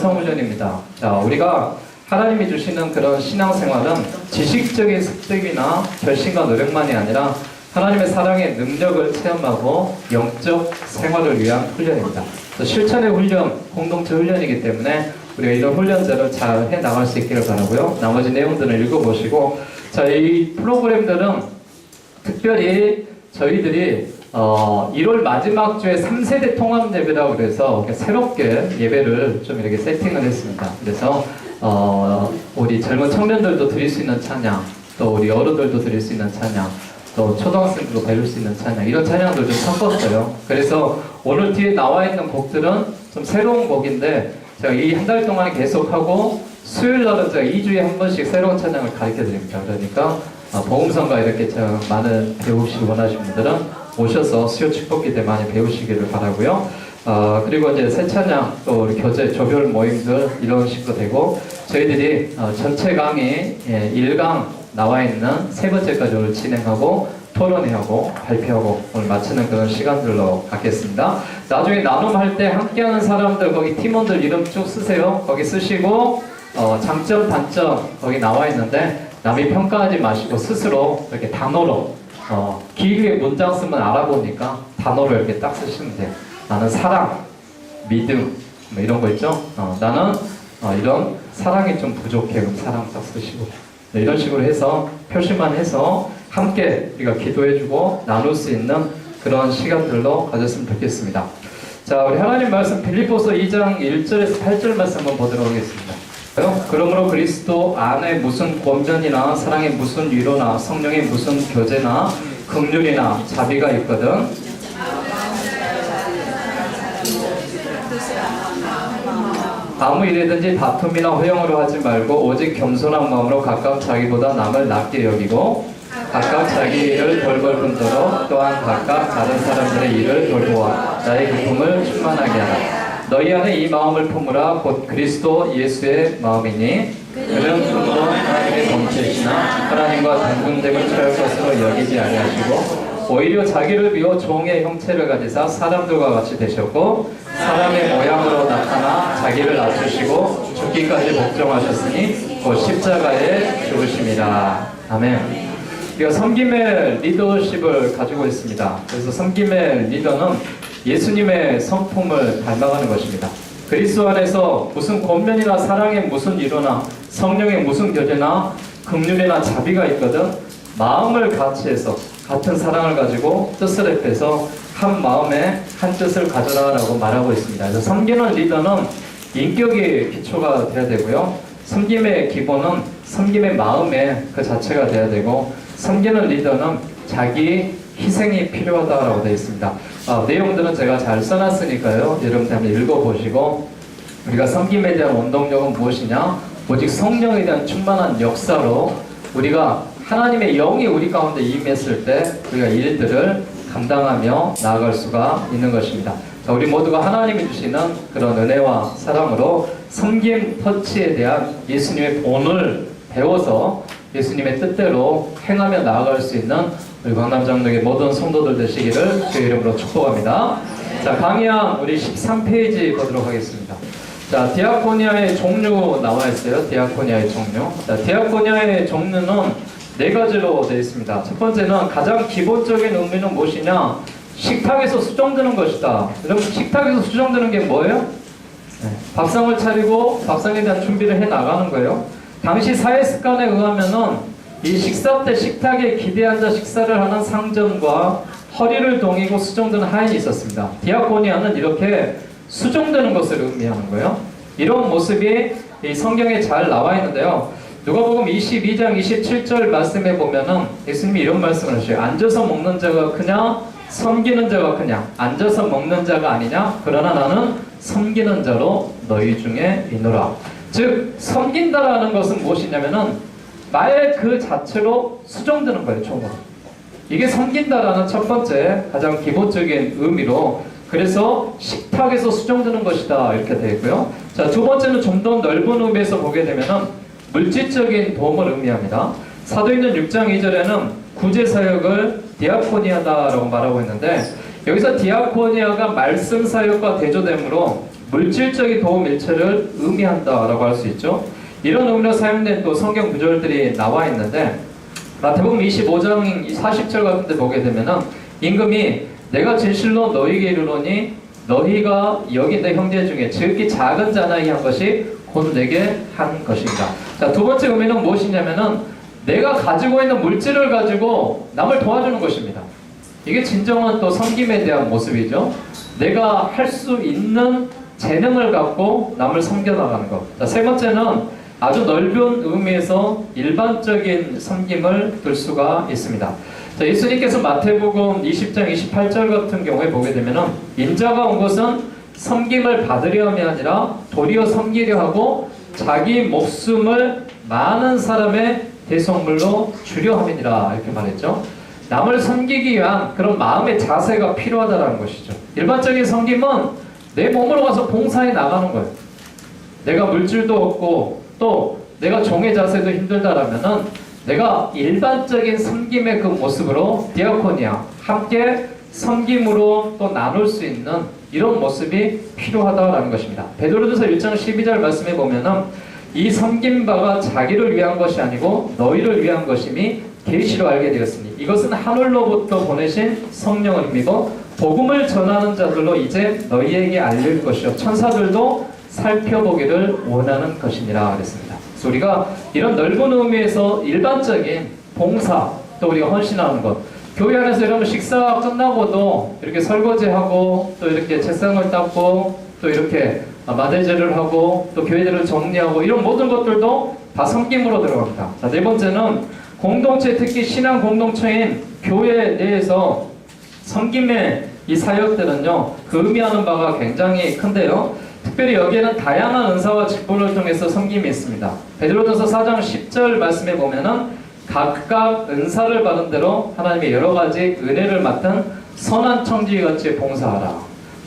영성훈련입니다. 자, 우리가 하나님이 주시는 그런 신앙생활은 지식적인 습득이나 결심과 노력만이 아니라 하나님의 사랑의 능력을 체험하고 영적 생활을 위한 훈련입니다. 실천의 훈련, 공동체 훈련이기 때문에 우리가 이런 훈련들을 잘 해나갈 수 있기를 바라고요. 나머지 내용들을 읽어보시고, 자, 이 프로그램들은 특별히 저희들이 1월 마지막 주에 3세대 통합 예배라고 그래서 새롭게 예배를 좀 이렇게 세팅을 했습니다. 그래서 우리 젊은 청년들도 드릴 수 있는 찬양, 또 우리 어른들도 드릴 수 있는 찬양, 또 초등학생들도 배울 수 있는 찬양, 이런 찬양들 좀 섞었어요. 그래서 오늘 뒤에 나와 있는 곡들은 좀 새로운 곡인데 제가 이 한 달 동안 계속하고 수요일 날은 제가 2주에 한 번씩 새로운 찬양을 가르쳐 드립니다. 그러니까 복음성가 이렇게 많은 배우시기 원하시는 분들은 오셔서 수요 축복기 때 많이 배우시기를 바라고요. 그리고 이제 새 찬양, 또 우리 교제, 조별 모임들 이런 식으로 되고, 저희들이 전체 강의 1강 나와 있는 세 번째까지 오늘 진행하고 토론회하고 발표하고 오늘 마치는 그런 시간들로 갖겠습니다. 나중에 나눔할 때 함께하는 사람들 거기 팀원들 이름 쭉 쓰세요. 거기 쓰시고 장점, 단점 거기 나와 있는데 남이 평가하지 마시고 스스로 이렇게 단어로 길게 문장 쓰면 알아보니까 단어로 이렇게 딱 쓰시면 돼요. 나는 사랑, 믿음 뭐 이런 거 있죠? 나는 이런 사랑이 좀 부족해. 그럼 사랑 딱 쓰시고 네, 이런 식으로 해서 표시만 해서 함께 우리가 기도해주고 나눌 수 있는 그런 시간들로 가졌으면 좋겠습니다. 자, 우리 하나님 말씀 빌립보서 2장 1절에서 8절 말씀 한번 보도록 하겠습니다. 그러므로 그리스도 안에 무슨 권면이나 사랑의 무슨 위로나 성령의 무슨 교제나 긍휼이나 자비가 있거든 아무 일이든지 다툼이나 허용으로 하지 말고 오직 겸손한 마음으로 각각 자기보다 남을 낮게 여기고 각각 자기 일을 돌볼 뿐더러 또한 각각 다른 사람들의 일을 돌보아 나의 기쁨을 충만하게 하라. 너희 안에 이 마음을 품으라. 곧 그리스도 예수의 마음이니 그는 분도 하나님의 본체이시나 하나님과 동등됨을 취할 것으로 여기지 아니하시고 오히려 자기를 비워 종의 형체를 가지사 사람들과 같이 되셨고 사람의 모양으로 나타나 자기를 낮추시고 죽기까지 복종하셨으니 곧 십자가에 죽으심이라. 아멘. 우리가 섬김의 리더십을 가지고 있습니다. 그래서 섬김의 리더는 예수님의 성품을 닮아가는 것입니다. 그리스도 안에서 무슨 권면이나 사랑의 무슨 위로나 성령의 무슨 교제나 긍휼이나 자비가 있거든 마음을 같이 해서 같은 사랑을 가지고 뜻을 합해서 한 마음에 한 뜻을 가져라라고 말하고 있습니다. 그래서 섬기는 리더는 인격이 기초가 돼야 되고요. 섬김의 기본은 섬김의 마음에 그 자체가 돼야 되고 섬기는 리더는 자기 희생이 필요하다라고 되어 있습니다. 내용들은 제가 잘 써놨으니까요. 여러분들 한번 읽어보시고 우리가 섬김에 대한 원동력은 무엇이냐? 오직 성령에 대한 충만한 역사로 우리가 하나님의 영이 우리 가운데 임했을 때 우리가 일들을 감당하며 나아갈 수가 있는 것입니다. 자, 우리 모두가 하나님이 주시는 그런 은혜와 사랑으로 섬김 터치에 대한 예수님의 본을 배워서 예수님의 뜻대로 행하며 나아갈 수 있는 우리 광남장로의 모든 성도들 되시기를 주의 이름으로 축복합니다. 자, 강의한 우리 13페이지 보도록 하겠습니다. 자, 디아코니아의 종류 나와 있어요. 디아코니아의 종류. 자, 디아코니아의 종류는 네 가지로 되어 있습니다. 첫 번째는 가장 기본적인 의미는 무엇이냐? 식탁에서 수정드는 것이다. 여러분, 식탁에서 수정드는 게 뭐예요? 밥상을 차리고 밥상에 대한 준비를 해 나가는 거예요. 당시 사회 습관에 의하면은 이 식사 때 식탁에 기대 앉아 식사를 하는 상전과 허리를 동이고 수정드는 하인이 있었습니다. 디아코니아는 이렇게 수정되는 것을 의미하는 거예요. 이런 모습이 이 성경에 잘 나와 있는데요. 누가복음 22장 27절 말씀에 보면은 예수님이 이런 말씀을 하셔요. 앉아서 먹는 자가 크냐 섬기는 자가 크냐. 앉아서 먹는 자가 아니냐. 그러나 나는 섬기는 자로 너희 중에 있노라. 즉 섬긴다라는 것은 무엇이냐면은 말 그 자체로 수정되는 거예요. 총으로. 이게 섬긴다라는 첫 번째 가장 기본적인 의미로 그래서 식탁에서 수정되는 것이다 이렇게 되어 있고요. 자, 두 번째는 좀 더 넓은 의미에서 보게 되면은 물질적인 도움을 의미합니다. 사도행전 6장 2절에는 구제사역을 디아코니아다라고 말하고 있는데 여기서 디아코니아가 말씀사역과 대조되므로 물질적인 도움 일체를 의미한다라고 할 수 있죠. 이런 의미로 사용된 또 성경 구절들이 나와 있는데 마태복음 25장 40절 같은 데 보게 되면은 임금이 내가 진실로 너희에게 이르노니 너희가 여기 내 형제 중에 지극히 작은 자나이 한 것이 곧 내게 한 것인가. 자, 두 번째 의미는 무엇이냐면은 내가 가지고 있는 물질을 가지고 남을 도와주는 것입니다. 이게 진정한 또 섬김에 대한 모습이죠. 내가 할 수 있는 재능을 갖고 남을 섬겨나가는 것. 자, 세 번째는 아주 넓은 의미에서 일반적인 섬김을 들 수가 있습니다. 자, 예수님께서 마태복음 20장 28절 같은 경우에 보게 되면은 인자가 온 것은 섬김을 받으려 함이 아니라 도리어 섬기려 하고 자기 목숨을 많은 사람의 대속물로 주려 함이니라 이렇게 말했죠. 남을 섬기기 위한 그런 마음의 자세가 필요하다는 것이죠. 일반적인 섬김은 내 몸으로 가서 봉사해 나가는 거예요. 내가 물질도 없고 또 내가 종의 자세도 힘들다라면은 내가 일반적인 섬김의 그 모습으로 디아코니아 함께 섬김으로 또 나눌 수 있는 이런 모습이 필요하다라는 것입니다. 베드로전서 1장 12절 말씀에 보면은 이 섬긴 바가 자기를 위한 것이 아니고 너희를 위한 것임이 계시로 알게 되었으니 이것은 하늘로부터 보내신 성령을 힘입어 복음을 전하는 자들로 이제 너희에게 알릴 것이요 천사들도 살펴보기를 원하는 것이니라 그랬습니다. 그래서 우리가 이런 넓은 의미에서 일반적인 봉사 또 우리가 헌신하는 것 교회 안에서 이러면 식사 끝나고도 이렇게 설거지하고 또 이렇게 책상을 닦고 또 이렇게 마대제를 하고 또 교회들을 정리하고 이런 모든 것들도 다 섬김으로 들어갑니다. 자, 네 번째는 공동체 특히 신앙 공동체인 교회 내에서 섬김의 이 사역들은요 그 의미하는 바가 굉장히 큰데요. 특별히 여기에는 다양한 은사와 직분을 통해서 섬김이 있습니다. 베드로전서 4장 10절 말씀에 보면은 각각 은사를 받은 대로 하나님의 여러 가지 은혜를 맡은 선한 청지기같이 봉사하라.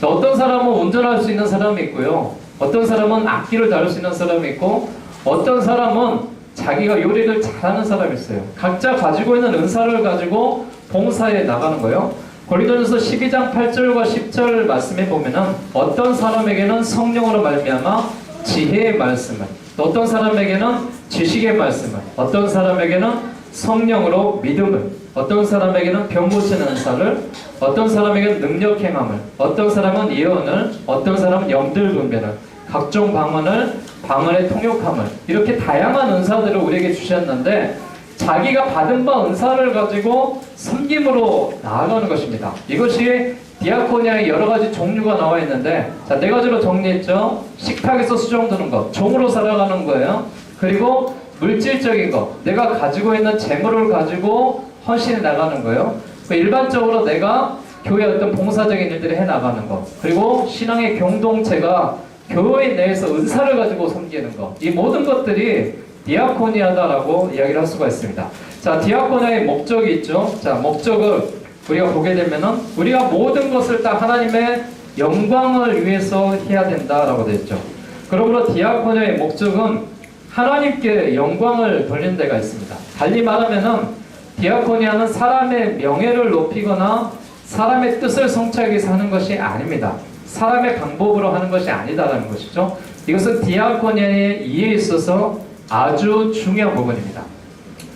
어떤 사람은 운전할 수 있는 사람이 있고요. 어떤 사람은 악기를 다룰 수 있는 사람이 있고 어떤 사람은 자기가 요리를 잘하는 사람이 있어요. 각자 가지고 있는 은사를 가지고 봉사에 나가는 거예요. 고린도전서 12장 8절과 10절 말씀에 보면은 어떤 사람에게는 성령으로 말미암아 지혜의 말씀을 또 어떤 사람에게는 지식의 말씀을 어떤 사람에게는 성령으로 믿음을 어떤 사람에게는 병 고치는 은사를 어떤 사람에게는 능력 행함을 어떤 사람은 예언을 어떤 사람은 영들 분별을 각종 방언의 통역함을 이렇게 다양한 은사들을 우리에게 주셨는데 자기가 받은 바 은사를 가지고 섬김으로 나아가는 것입니다. 이것이 디아코니아의 여러 가지 종류가 나와 있는데 자, 네 가지로 정리했죠. 식탁에서 수종드는 것, 종으로 살아가는 거예요. 그리고 물질적인 것, 내가 가지고 있는 재물을 가지고 헌신해 나가는 거예요. 일반적으로 내가 교회 어떤 봉사적인 일들을 해 나가는 것, 그리고 신앙의 공동체가 교회 내에서 은사를 가지고 섬기는 것, 이 모든 것들이 디아코니아다라고 이야기를 할 수가 있습니다. 자, 디아코니아의 목적이 있죠. 자, 목적을 우리가 보게 되면은 우리가 모든 것을 다 하나님의 영광을 위해서 해야 된다라고 되어 있죠. 그러므로 디아코니아의 목적은 하나님께 영광을 돌리는 데가 있습니다. 달리 말하면은 디아코니아는 사람의 명예를 높이거나 사람의 뜻을 성취하기 위해서 하는 것이 아닙니다. 사람의 방법으로 하는 것이 아니다라는 것이죠. 이것은 디아코니아의 이해에 있어서 아주 중요한 부분입니다.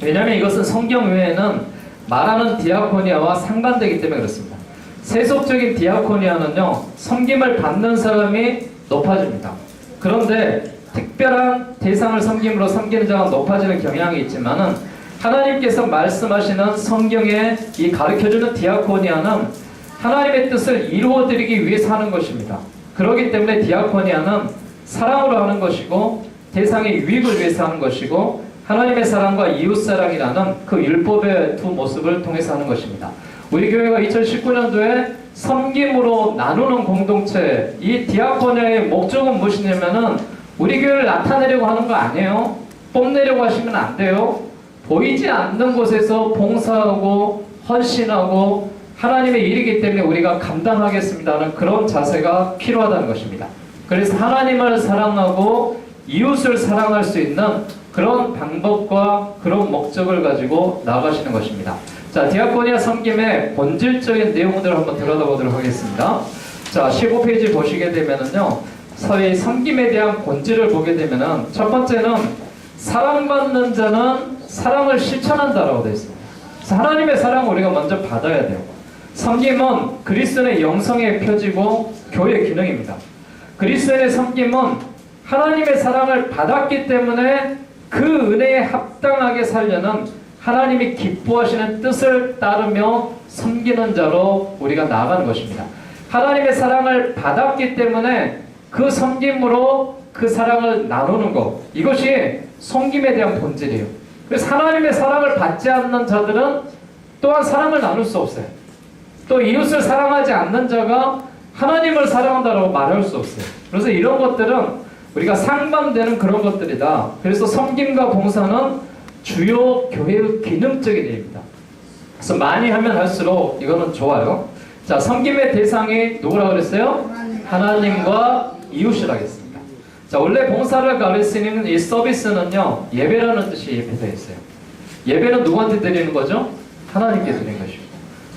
왜냐하면 이것은 성경 외에는 말하는 디아코니아와 상반되기 때문에 그렇습니다. 세속적인 디아코니아는요, 섬김을 받는 사람이 높아집니다. 그런데 특별한 대상을 섬김으로 섬기는 자가 높아지는 경향이 있지만은 하나님께서 말씀하시는 성경에 이 가르쳐주는 디아코니아는 하나님의 뜻을 이루어드리기 위해서 하는 것입니다. 그렇기 때문에 디아코니아는 사랑으로 하는 것이고 대상의 유익을 위해서 하는 것이고 하나님의 사랑과 이웃사랑이라는 그 율법의 두 모습을 통해서 하는 것입니다. 우리 교회가 2019년도에 섬김으로 나누는 공동체, 이 디아코니아의 목적은 무엇이냐면은 우리 교회를 나타내려고 하는 거 아니에요. 뽐내려고 하시면 안 돼요. 보이지 않는 곳에서 봉사하고 헌신하고 하나님의 일이기 때문에 우리가 감당하겠습니다는 그런 자세가 필요하다는 것입니다. 그래서 하나님을 사랑하고 이웃을 사랑할 수 있는 그런 방법과 그런 목적을 가지고 나아가시는 것입니다. 자, 디아코니아 섬김의 본질적인 내용들을 한번 들여다보도록 하겠습니다. 자, 15페이지 보시게 되면은요, 사회의 섬김에 대한 본질을 보게 되면은 첫 번째는 사랑받는 자는 사랑을 실천한다라고 되어 있습니다. 그래서 하나님의 사랑을 우리가 먼저 받아야 돼요. 섬김은 그리스도인의 영성에 펴지고 교회의 기능입니다. 그리스도인의 섬김은 하나님의 사랑을 받았기 때문에 그 은혜에 합당하게 살려는 하나님이 기뻐하시는 뜻을 따르며 섬기는 자로 우리가 나아가는 것입니다. 하나님의 사랑을 받았기 때문에 그 섬김으로 그 사랑을 나누는 것, 이것이 섬김에 대한 본질이에요. 그래서 하나님의 사랑을 받지 않는 자들은 또한 사랑을 나눌 수 없어요. 또 이웃을 사랑하지 않는 자가 하나님을 사랑한다고 말할 수 없어요. 그래서 이런 것들은 우리가 상반되는 그런 것들이다. 그래서 섬김과 봉사는 주요 교회의 기능적인 일입니다. 그래서 많이 하면 할수록 이거는 좋아요. 자, 섬김의 대상이 누구라고 그랬어요? 하나님과 이웃이라겠습니다. 자, 원래 봉사를 가르치는 이 서비스는요, 예배라는 뜻이 예배되어 있어요. 예배는 누구한테 드리는 거죠? 하나님께 드리는 것입니다.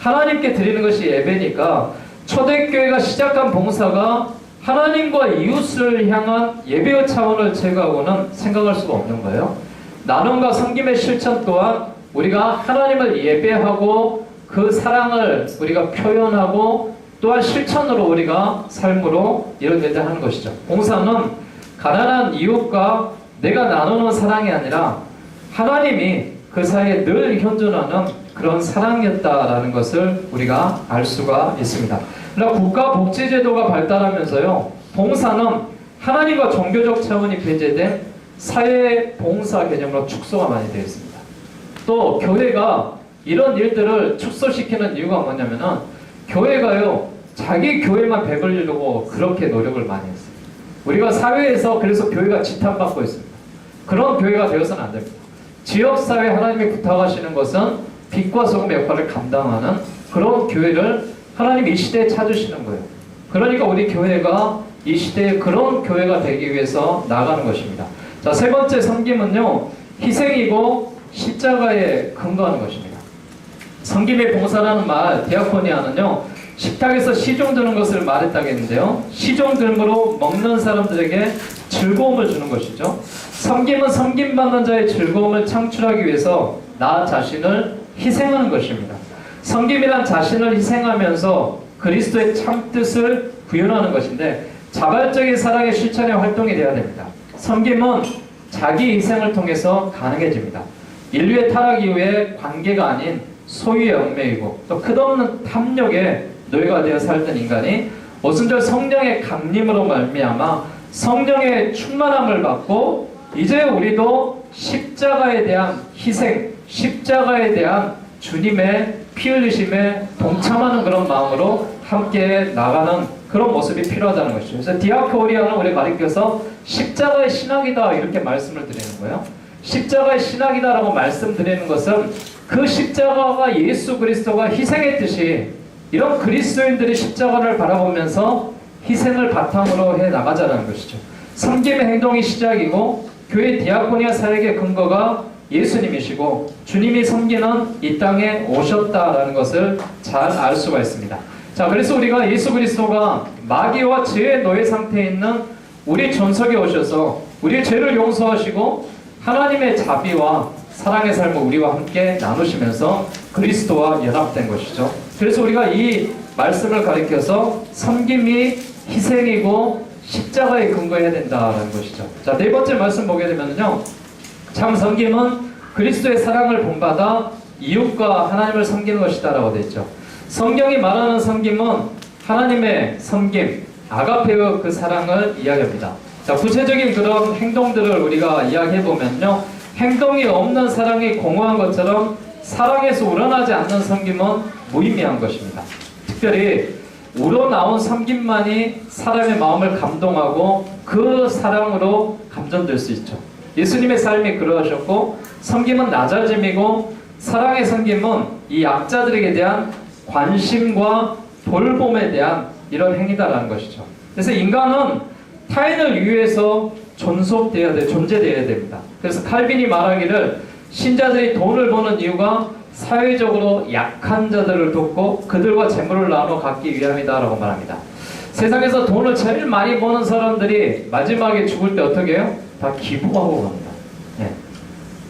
하나님께 드리는 것이 예배니까 초대교회가 시작한 봉사가 하나님과 이웃을 향한 예배의 차원을 제거하고는 생각할 수가 없는 거예요. 나눔과 섬김의 실천 또한 우리가 하나님을 예배하고 그 사랑을 우리가 표현하고 또한 실천으로 우리가 삶으로 이뤄내야 하는 것이죠. 봉사는 가난한 이웃과 내가 나누는 사랑이 아니라 하나님이 그 사이에 늘 현존하는 그런 사랑이었다라는 것을 우리가 알 수가 있습니다. 그러나 국가복지제도가 발달하면서요, 봉사는 하나님과 종교적 차원이 배제된 사회 봉사 개념으로 축소가 많이 되어 있습니다. 또 교회가 이런 일들을 축소시키는 이유가 뭐냐면은 교회가요, 자기 교회만 배불리려고 그렇게 노력을 많이 했어요. 우리가 사회에서 그래서 교회가 지탄받고 있습니다. 그런 교회가 되어서는 안 됩니다. 지역사회 하나님이 부탁하시는 것은 빛과 소금 역할을 감당하는 그런 교회를 하나님이 이 시대에 찾으시는 거예요. 그러니까 우리 교회가 이 시대에 그런 교회가 되기 위해서 나아가는 것입니다. 자, 세 번째 섬김은요, 희생이고 십자가에 근거하는 것입니다. 섬김의 봉사라는 말, 디아코니아는요, 식탁에서 시종 드는 것을 말했다겠는데요, 시종 들므로 먹는 사람들에게 즐거움을 주는 것이죠. 섬김은 섬김받는 자의 즐거움을 창출하기 위해서 나 자신을 희생하는 것입니다. 섬김이란 자신을 희생하면서 그리스도의 참뜻을 구현하는 것인데 자발적인 사랑의 실천의 활동이 되어야 됩니다. 섬김은 자기 희생을 통해서 가능해집니다. 인류의 타락 이후에 관계가 아닌 소유의 얽매이고 또 끝없는 탐욕에 노예가 되어 살던 인간이 오순절 성령의 강림으로 말미암아 성령의 충만함을 받고 이제 우리도 십자가에 대한 희생, 십자가에 대한 주님의 피 흘리심에 동참하는 그런 마음으로 함께 나가는 그런 모습이 필요하다는 것이죠. 그래서 디아코니아는 우리 가리켜서 십자가의 신학이다 이렇게 말씀을 드리는 거예요. 십자가의 신학이다라고 말씀드리는 것은 그 십자가가 예수 그리스도가 희생했듯이 이런 그리스도인들이 십자가를 바라보면서 희생을 바탕으로 해 나가자는 것이죠. 섬김의 행동이 시작이고 교회 디아코니아 사역의 근거가 예수님이시고 주님이 섬기는 이 땅에 오셨다라는 것을 잘 알 수가 있습니다. 자, 그래서 우리가 예수 그리스도가 마귀와 죄의 노예 상태에 있는 우리 존속에 오셔서 우리의 죄를 용서하시고 하나님의 자비와 사랑의 삶을 우리와 함께 나누시면서 그리스도와 연합된 것이죠. 그래서 우리가 이 말씀을 가리켜서 섬김이 희생이고 십자가에 근거해야 된다는 것이죠. 자, 네 번째 말씀 보게 되면요, 참 섬김은 그리스도의 사랑을 본받아 이웃과 하나님을 섬기는 것이다 라고 되어 있죠. 성경이 말하는 섬김은 하나님의 섬김, 아가페의 그 사랑을 이야기합니다. 자, 구체적인 그런 행동들을 우리가 이야기해보면요, 행동이 없는 사랑이 공허한 것처럼 사랑에서 우러나지 않는 섬김은 무의미한 것입니다. 특별히 우러나온 섬김만이 사람의 마음을 감동하고 그 사랑으로 감전될 수 있죠. 예수님의 삶이 그러하셨고 섬김은 낮아짐이고 사랑의 섬김은 이 약자들에게 대한 관심과 돌봄에 대한 이런 행위다라는 것이죠. 그래서 인간은 타인을 위해서 존재되어야 됩니다. 그래서 칼빈이 말하기를 신자들이 돈을 버는 이유가 사회적으로 약한 자들을 돕고 그들과 재물을 나눠 갖기 위함이다라고 말합니다. 세상에서 돈을 제일 많이 버는 사람들이 마지막에 죽을 때 어떻게 해요? 다 기부하고 갑니다. 예.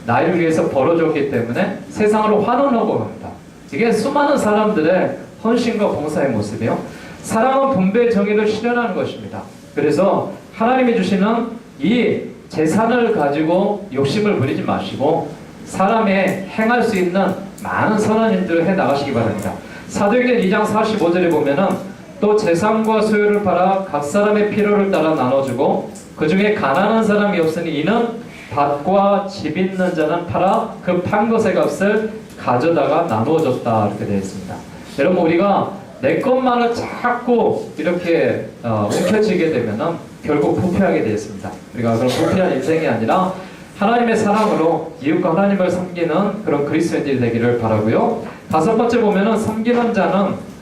나를 위해서 벌어줬기 때문에 세상으로 환원하고 갑니다. 이게 수많은 사람들의 헌신과 봉사의 모습이에요. 사랑은 분배의 정의를 실현하는 것입니다. 그래서 하나님이 주시는 이 재산을 가지고 욕심을 부리지 마시고 사람이 행할 수 있는 많은 선한 일들을 해 나가시기 바랍니다. 사도행전 2장 45절에 보면은 또 재산과 소유를 팔아 각 사람의 필요를 따라 나눠주고 그 중에 가난한 사람이 없으니 이는 밭과 집 있는 자는 팔아 그 판 것의 값을 가져다가 나누어줬다 이렇게 되어 있습니다. 여러분 우리가 내 것만을 자꾸 이렇게 움켜쥐게 되면은 결국 부패하게 되어 있습니다. 우리가 그런 부패한 인생이 아니라 하나님의 사랑으로 이웃과 하나님을 섬기는 그런 그리스도인들이 되기를 바라고요. 다섯 번째 보면은 섬기는 자는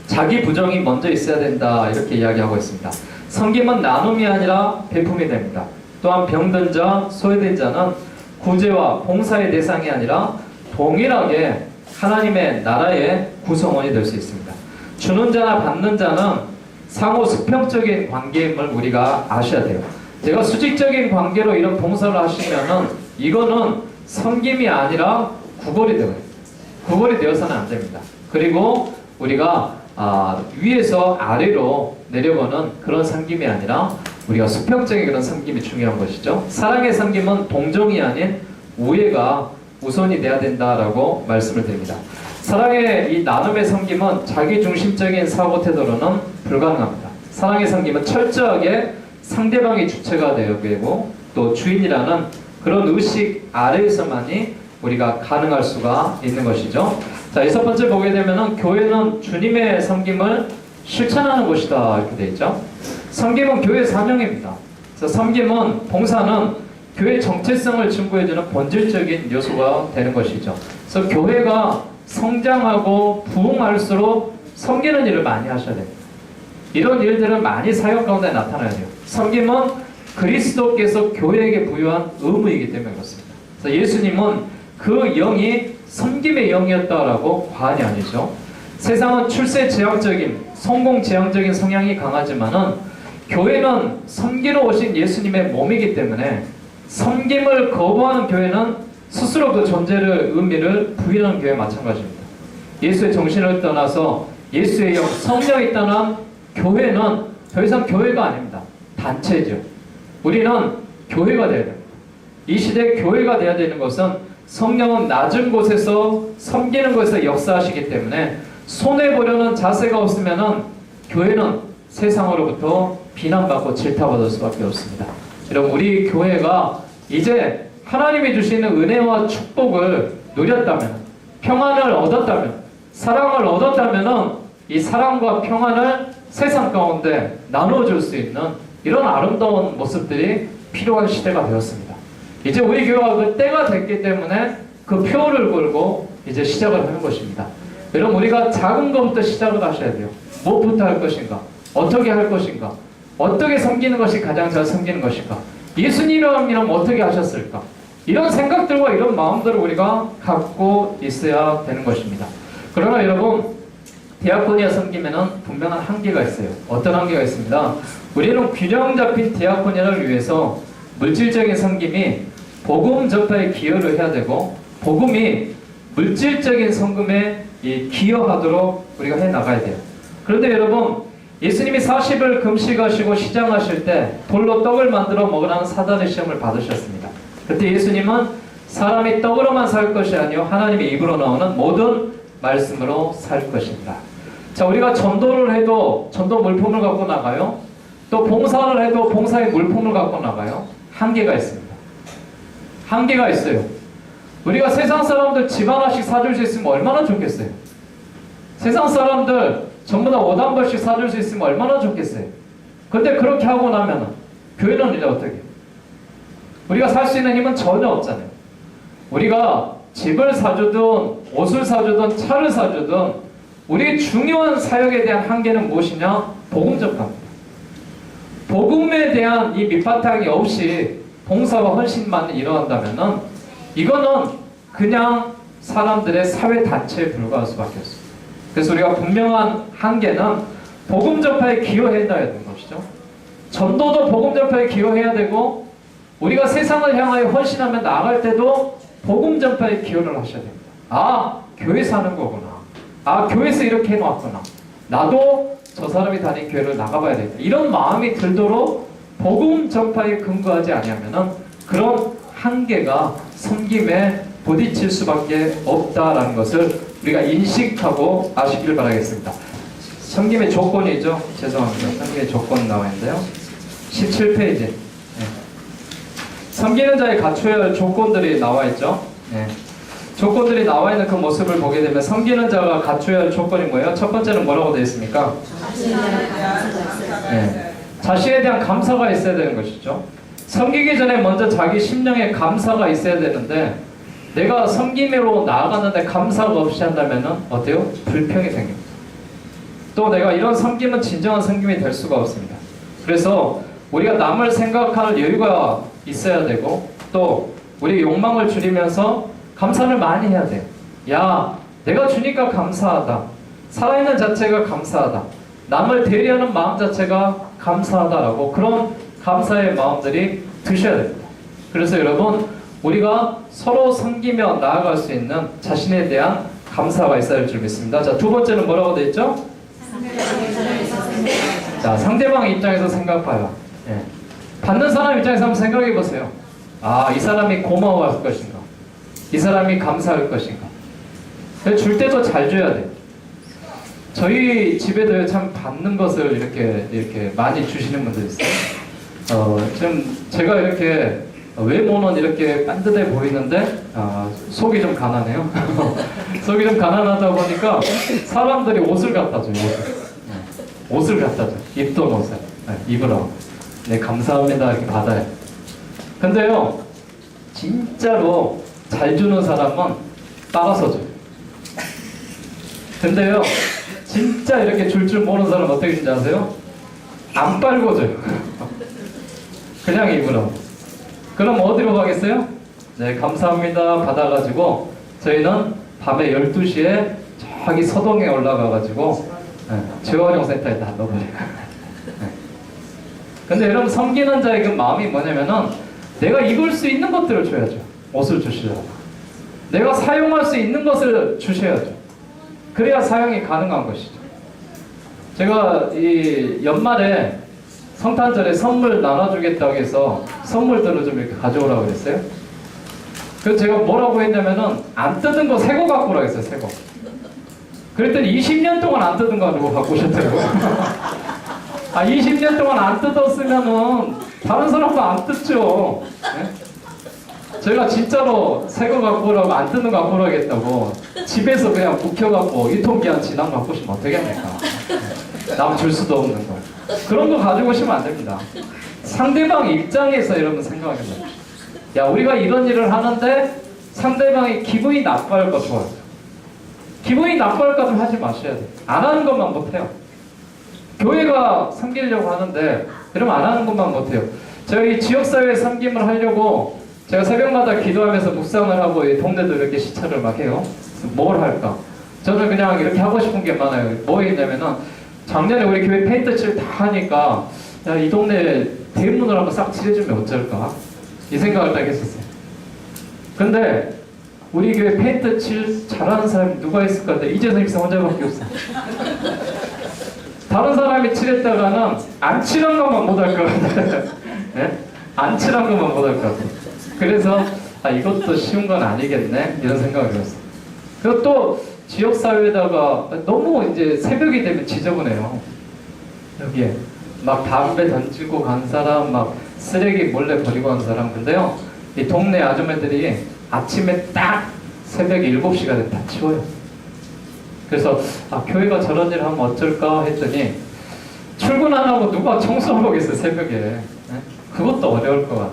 자기 부정이 먼저 있어야 된다 이렇게 이야기하고 있습니다. 섬김은 나눔이 아니라 베품이 됩니다. 또한 병든 자, 소외된 자는 구제와 봉사의 대상이 아니라 동일하게 하나님의 나라의 구성원이 될 수 있습니다. 주는 자나 받는 자는 상호 수평적인 관계임을 우리가 아셔야 돼요. 제가 수직적인 관계로 이런 봉사를 하시면은 이거는 섬김이 아니라 구걸이 되어요. 구걸이 되어서는 안 됩니다. 그리고 우리가 위에서 아래로 내려오는 그런 섬김이 아니라 우리가 수평적인 그런 섬김이 중요한 것이죠. 사랑의 섬김은 동정이 아닌 우애가 우선이 돼야 된다라고 말씀을 드립니다. 사랑의 이 나눔의 섬김은 자기중심적인 사고 태도로는 불가능합니다. 사랑의 섬김은 철저하게 상대방이 주체가 되고 또 주인이라는 그런 의식 아래에서만이 우리가 가능할 수가 있는 것이죠. 자, 여섯 번째 보게 되면은 교회는 주님의 섬김을 실천하는 곳이다 이렇게 되어 있죠. 섬김은 교회 사명입니다. 그래서 섬김은 봉사는 교회 정체성을 증거해주는 본질적인 요소가 되는 것이죠. 그래서 교회가 성장하고 부흥할수록 섬기는 일을 많이 하셔야 됩니다. 이런 일들은 많이 사역 가운데 나타나야 돼요. 섬김은 그리스도께서 교회에게 부여한 의무이기 때문에 그렇습니다. 그래서 예수님은 그 영이 섬김의 영이었다라고 과언이 아니죠. 세상은 출세 지향적인, 성공 지향적인 성향이 강하지만은 교회는 섬기러 오신 예수님의 몸이기 때문에 섬김을 거부하는 교회는 스스로 그 존재를 의미를 부인하는 교회와 마찬가지입니다. 예수의 정신을 떠나서 예수의 영, 성령이 떠난 교회는 더 이상 교회가 아닙니다. 단체죠. 우리는 교회가 되어야 됩니다. 이 시대에 교회가 되어야 되는 것은 성령은 낮은 곳에서 섬기는 곳에서 역사하시기 때문에 손해보려는 자세가 없으면은 교회는 세상으로부터 비난받고 질타받을 수밖에 없습니다. 여러분 우리 교회가 이제 하나님이 주시는 은혜와 축복을 누렸다면, 평안을 얻었다면, 사랑을 얻었다면은 이 사랑과 평안을 세상 가운데 나누어줄 수 있는 이런 아름다운 모습들이 필요한 시대가 되었습니다. 이제 우리 교회가 그 때가 됐기 때문에 그 표를 걸고 이제 시작을 하는 것입니다. 여러분 우리가 작은 것부터 시작을 하셔야 돼요. 무엇부터 할 것인가? 어떻게 할 것인가? 어떻게 섬기는 것이 가장 잘 섬기는 것인가? 예수님이라면 어떻게 하셨을까? 이런 생각들과 이런 마음들을 우리가 갖고 있어야 되는 것입니다. 그러나 여러분 디아코니아 섬김에는 분명한 한계가 있어요. 어떤 한계가 있습니다. 우리는 균형 잡힌 디아코니아를 위해서 물질적인 섬김이 복음 전파에 기여를 해야 되고 복음이 물질적인 섬김에 기여하도록 우리가 해나가야 돼요. 그런데 여러분 예수님이 40일 금식하시고 시장하실 때 돌로 떡을 만들어 먹으라는 사단의 시험을 받으셨습니다. 그때 예수님은 사람이 떡으로만 살 것이 아니요 하나님의 입으로 나오는 모든 말씀으로 살 것입니다. 자, 우리가 전도를 해도 전도 물품을 갖고 나가요. 또 봉사를 해도 봉사의 물품을 갖고 나가요. 한계가 있습니다. 한계가 있어요. 우리가 세상 사람들 집 하나씩 사줄 수 있으면 얼마나 좋겠어요. 세상 사람들 전부 다 옷 한 벌씩 사줄 수 있으면 얼마나 좋겠어요. 근데 그렇게 하고 나면 교회는 이제 어떻게 해요? 우리가 살 수 있는 힘은 전혀 없잖아요. 우리가 집을 사주든 옷을 사주든 차를 사주든 우리 중요한 사역에 대한 한계는 무엇이냐? 복음 전파입니다. 복음에 대한 이 밑바탕이 없이 봉사와 헌신만 일어난다면은 이거는 그냥 사람들의 사회 단체에 불과할 수밖에 없습니다. 그래서 우리가 분명한 한계는 복음 전파에 기여해야 되는 것이죠. 전도도 복음 전파에 기여해야 되고 우리가 세상을 향하여 헌신하며 나아갈 때도 복음 전파에 기여를 하셔야 됩니다. 아, 교회에서 하는 거구나. 아, 교회에서 이렇게 해놨구나. 나도 저 사람이 다닌 교회를 나가봐야 되겠다. 이런 마음이 들도록 복음 전파에 근거하지 아니하면은 그런 한계가 섬김에 부딪힐 수밖에 없다라는 것을 우리가 인식하고 아시길 바라겠습니다. 섬김의 조건이죠. 죄송합니다. 섬김의 조건 나와 있는데요. 17페이지. 네. 섬기는 자의 갖춰야 할 조건들이 나와 있죠. 네. 조건들이 나와 있는 그 모습을 보게 되면 섬기는 자가 갖춰야 할 조건이 뭐예요? 첫 번째는 뭐라고 되어 있습니까? 네. 자신에 대한 감사가 있어야 되는 것이죠. 섬기기 전에 먼저 자기 심령에 감사가 있어야 되는데 내가 섬김으로 나아가는데 감사가 없이 한다면 어때요? 불평이 생깁니다. 또 내가 이런 섬김은 진정한 섬김이 될 수가 없습니다. 그래서 우리가 남을 생각할 여유가 있어야 되고 또 우리 욕망을 줄이면서 감사를 많이 해야 돼요. 야, 내가 주니까 감사하다. 살아있는 자체가 감사하다. 남을 대리하는 마음 자체가 감사하다라고 그런 감사의 마음들이 드셔야 됩니다. 그래서 여러분 우리가 서로 섬기며 나아갈 수 있는 자신에 대한 감사가 있어야 할 줄 믿습니다. 자, 두 번째는 뭐라고 되어 있죠? 자, 상대방 입장에서 생각봐요. 예. 받는 사람 입장에서 한번 생각해 보세요. 아, 이 사람이 고마워할 것인가? 이 사람이 감사할 것인가? 줄 때도 잘 줘야 돼. 저희 집에도 참 받는 것을 이렇게 많이 주시는 분들 있어요. 좀 제가 이렇게 외모는 이렇게 빤듯해 보이는데 속이 좀 가난해요. 속이 좀 가난하다 보니까 사람들이 옷을 갖다 줘요. 옷을 갖다 줘. 입던 옷을 입으라고. 네, 감사합니다 이렇게 받아요. 근데요 진짜로 잘 주는 사람은 따라서 줘요. 근데요 진짜 이렇게 줄 모르는 사람 어떻게 주는지 아세요? 안 빨고 줘요. 그냥 입으라고. 그럼 어디로 가겠어요? 네, 감사합니다 받아가지고 저희는 밤에 12시에 저기 서동에 올라가가지고 재활용센터에 다 넣어버려요. 근데 여러분 섬기는 자의 그 마음이 뭐냐면은 내가 입을 수 있는 것들을 줘야죠. 옷을 주시라고. 내가 사용할 수 있는 것을 주셔야죠. 그래야 사용이 가능한 것이죠. 제가 이 연말에 성탄절에 선물 나눠주겠다고 해서 선물들을 좀 이렇게 가져오라고 그랬어요. 그래서 제가 뭐라고 했냐면은 안 뜯은 거 새 거 갖고 오라고 했어요. 새 거. 그랬더니 20년 동안 안 뜯은 거 가지고 갖고 오셨더라고요. 아, 20년 동안 안 뜯었으면은 다른 사람도 안 뜯죠. 네? 제가 진짜로 새 거 갖고 오라고 안 뜯는 거 갖고 오라겠다고 집에서 그냥 묵혀갖고 유통기한 지난 거 갖고 오시면 어떡합니까? 남 줄 수도 없는 걸. 그런 거 가지고 오시면 안 됩니다. 상대방 입장에서 여러분 생각해 보세요. 야, 우리가 이런 일을 하는데 상대방이 기분이 나빠할 거 좋아요. 기분이 나빠할 거 좀 하지 마셔야 돼요. 안 하는 것만 못해요. 교회가 섬기려고 하는데 그러면 안 하는 것만 못해요. 저희 지역사회 섬김을 하려고 제가 새벽마다 기도하면서 묵상을 하고 이 동네도 이렇게 시찰을 막 해요. 뭘 할까? 저는 그냥 이렇게 하고 싶은 게 많아요. 뭐 했냐면은 작년에 우리 교회 페인트 칠 다 하니까 야, 이 동네 대문을 한번 싹 칠해주면 어쩔까? 이 생각을 딱 했었어요. 근데 우리 교회 페인트 칠 잘하는 사람이 누가 있을까? 근데 이재성 집사 혼자밖에 없어. 다른 사람이 칠했다가는 안 칠한 것만 못할 것 같아. 네? 안 칠한 것만 못할 것 같아. 그래서 이것도 쉬운 건 아니겠네 이런 생각을 했어요. 그리고 또 지역사회에다가 너무 이제 새벽이 되면 지저분해요. 여기에 막 담배 던지고 간 사람, 막 쓰레기 몰래 버리고 간 사람. 근데요 이 동네 아줌마들이 아침에 딱 새벽 7시가 되면 다 치워요. 그래서 교회가 저런 일을 하면 어쩔까 했더니 출근 안 하고 누가 청소하고 계세요 새벽에. 네? 그것도 어려울 것 같아.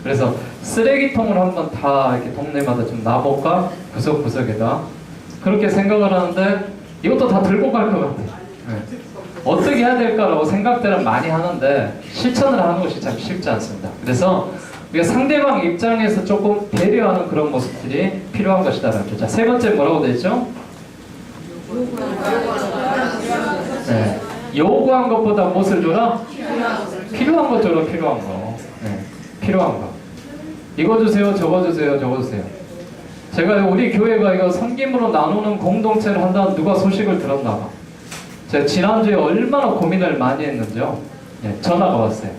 그래서 쓰레기통을 한번 다 이렇게 동네마다 좀 놔볼까? 구석구석에다. 그렇게 생각을 하는데 이것도 다 들고 갈 것 같아. 네. 어떻게 해야 될까라고 생각들은 많이 하는데 실천을 하는 것이 참 쉽지 않습니다. 그래서 우리가 상대방 입장에서 조금 배려하는 그런 모습들이 필요한 것이다라는 거죠. 자, 세 번째 뭐라고 되어 있죠? 네. 요구한 것보다 무엇을 줘라? 필요한 거 줘라. 필요한 거. 네, 필요한 거. 이거 주세요, 저거 주세요, 저거 주세요. 제가 우리 교회가 이거 섬김으로 나누는 공동체를 한다는 누가 소식을 들었나 봐. 제가 지난주에 얼마나 고민을 많이 했는지요. 예, 전화가 왔어요.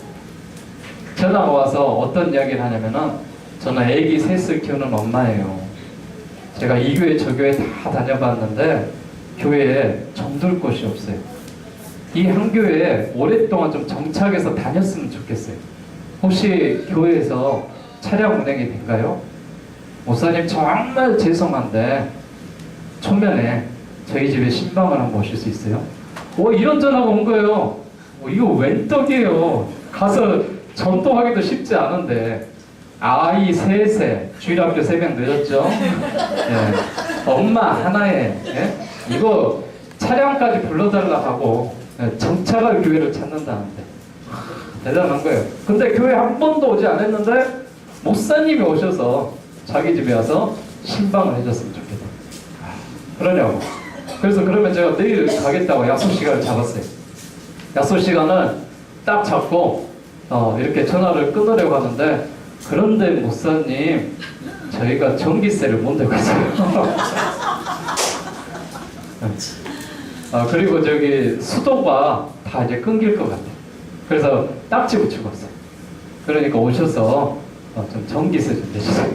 전화가 와서 어떤 이야기를 하냐면은, 저는 애기 셋을 키우는 엄마예요. 제가 이 교회 저 교회 다 다녀봤는데 교회에 정들 곳이 없어요. 이 한 교회에 오랫동안 좀 정착해서 다녔으면 좋겠어요. 혹시 교회에서 차량 운행이 된가요? 목사님 정말 죄송한데 초면에 저희 집에 신방을 한번 오실 수 있어요? 이런 전화가 온 거예요. 이거 웬 떡이에요. 가서 전도하기도 쉽지 않은데 아이 셋에 주일학교 새벽 늦었죠? 예. 엄마 하나에 예? 이거 차량까지 불러달라 하고 예, 정착할 교회를 찾는다는데 대단한 거예요. 근데 교회 한 번도 오지 않았는데 목사님이 오셔서 자기 집에 와서 신방을 해줬으면 좋겠다. 그러냐고. 그래서 그러면 제가 내일 가겠다고 약속 시간을 잡았어요. 약속 시간을 딱 잡고 이렇게 전화를 끊으려고 하는데, 그런데 목사님 저희가 전기세를 못 내고 있어요. 그리고 저기 수도가 다 이제 끊길 것 같아요. 그래서 딱지 붙이고 왔어요. 그러니까 오셔서 좀 전기세 좀 내주세요.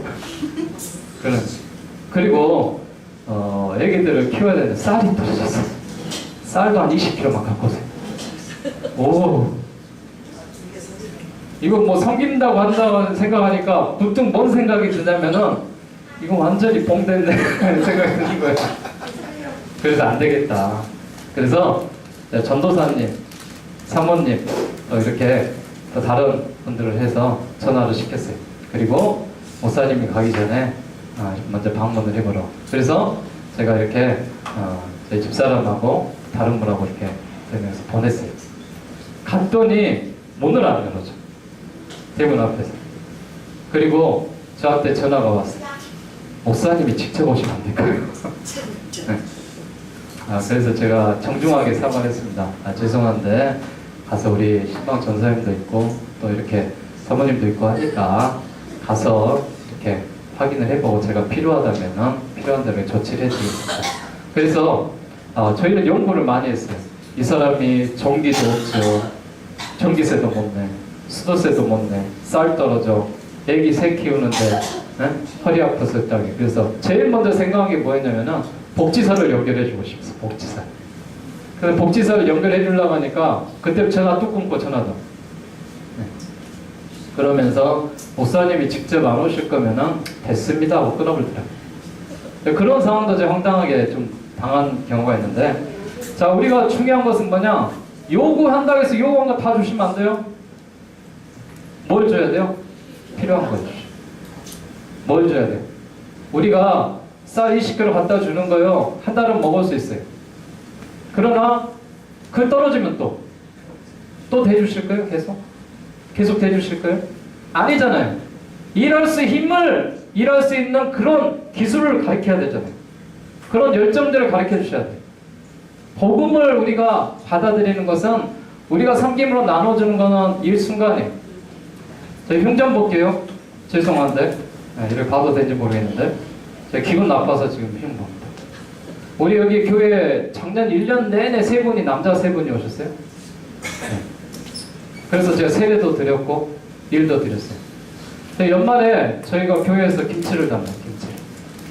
그리고 애기들을 키워야 되는데 쌀이 떨어졌어요. 쌀도 한 20kg만 갖고 오세요. 오, 이거 뭐 섬긴다고 한다고 생각하니까 부쩍 뭔 생각이 드냐면은 이거 완전히 봉됐네 생각이 드는 거예요. 그래서 안 되겠다. 그래서 전도사님, 사모님 이렇게 또 다른 분들을 해서 전화를 시켰어요. 그리고 목사님이 가기 전에 먼저 방문을 해보러. 그래서 제가 이렇게 제 집사람하고 다른 분하고 이렇게 되면서 보냈어요. 갔더니 문을 안 열어줘. 대문 앞에서. 그리고 저한테 전화가 왔어요. 목사님이 직접 오시면 안 될까요? 네. 그래서 제가 정중하게 사과를 했습니다. 죄송한데 가서 우리 신방 전사님도 있고 또 이렇게 사모님도 있고 하니까 가서 이렇게 확인을 해보고 제가 필요하다면은 필요한 대로 조치를 해드리겠습니다. 그래서 저희는 연구를 많이 했어요. 이 사람이 전기도 없죠. 전기세도 못 내. 수도세도 못 내. 쌀 떨어져. 애기 새 키우는데 허리 아파서 했다기. 그래서 제일 먼저 생각한 게 뭐였냐면은 복지사를 연결해주고 싶었어. 복지사. 그래서 복지사를 연결해주려고 하니까 그때 전화 뚝 끊고 전화도. 그러면서 목사님이 직접 안 오실 거면은 됐습니다 하고 끊어버리더라고요. 그런 상황도 제가 황당하게 좀 당한 경우가 있는데, 자, 우리가 중요한 것은 뭐냐? 요구한다고 해서 요구한 거 다 주시면 안 돼요? 뭘 줘야 돼요? 필요한 거 주시죠. 뭘 줘야 돼요? 우리가 쌀 20kg 갖다 주는 거요, 한 달은 먹을 수 있어요. 그러나 그 떨어지면 또 대주실 거예요? 계속 대주실 거예요? 아니잖아요. 일할 수 있는 그런 기술을 가르쳐야 되잖아요. 그런 열정들을 가르쳐 주셔야 돼요. 복음을 우리가 받아들이는 것은 우리가 섬김으로 나눠주는 것은 일순간이에요. 저희 흉전 볼게요. 죄송한데 이를 봐도 되는지 모르겠는데 제가 기분 나빠서 지금 흉봅니다. 우리 여기 교회 작년 1년 내내 3분이 남자 3분이 오셨어요. 네. 그래서 제가 세례도 드렸고 일도 드렸어요. 연말에 저희가 교회에서 김치를 담아요.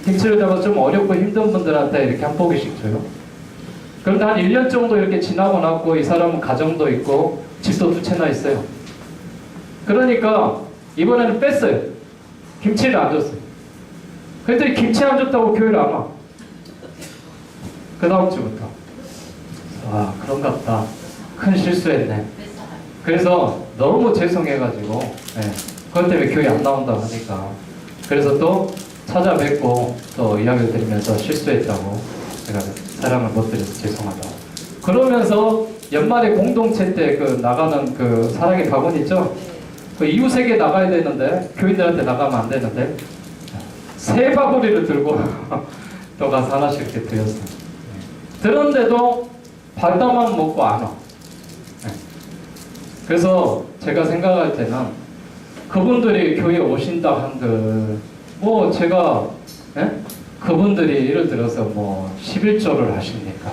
김치를 담아서 좀 어렵고 힘든 분들한테 이렇게 한 포기씩 줘요. 그런데 한 1년 정도 이렇게 지나고 나고 이 사람은 가정도 있고 집도 2채나 있어요. 그러니까 이번에는 뺐어요. 김치를 안 줬어요. 그랬더니 김치 안 줬다고 교회를 안 와. 그 다음 주부터. 그런갑다. 큰 실수했네. 그래서 너무 죄송해가지고 그것 때문에 교회 안 나온다고 하니까 그래서 또 찾아뵙고 또 이야기를 드리면서 실수했다고 제가 사랑을 못 드려서 죄송하다고. 그러면서 연말에 공동체 때 그 나가는 그 사랑의 바구니 있죠? 그 이웃에게 나가야 되는데 교인들한테 나가면 안 되는데 새 바구니를 들고 또 가서 하나씩 이렇게 드렸어요. 들었는데도 받다만 먹고 안 와. 그래서 제가 생각할 때는 그분들이 교회에 오신다 한들 뭐 제가 예? 그분들이 예를 들어서 뭐 11조를 하십니까?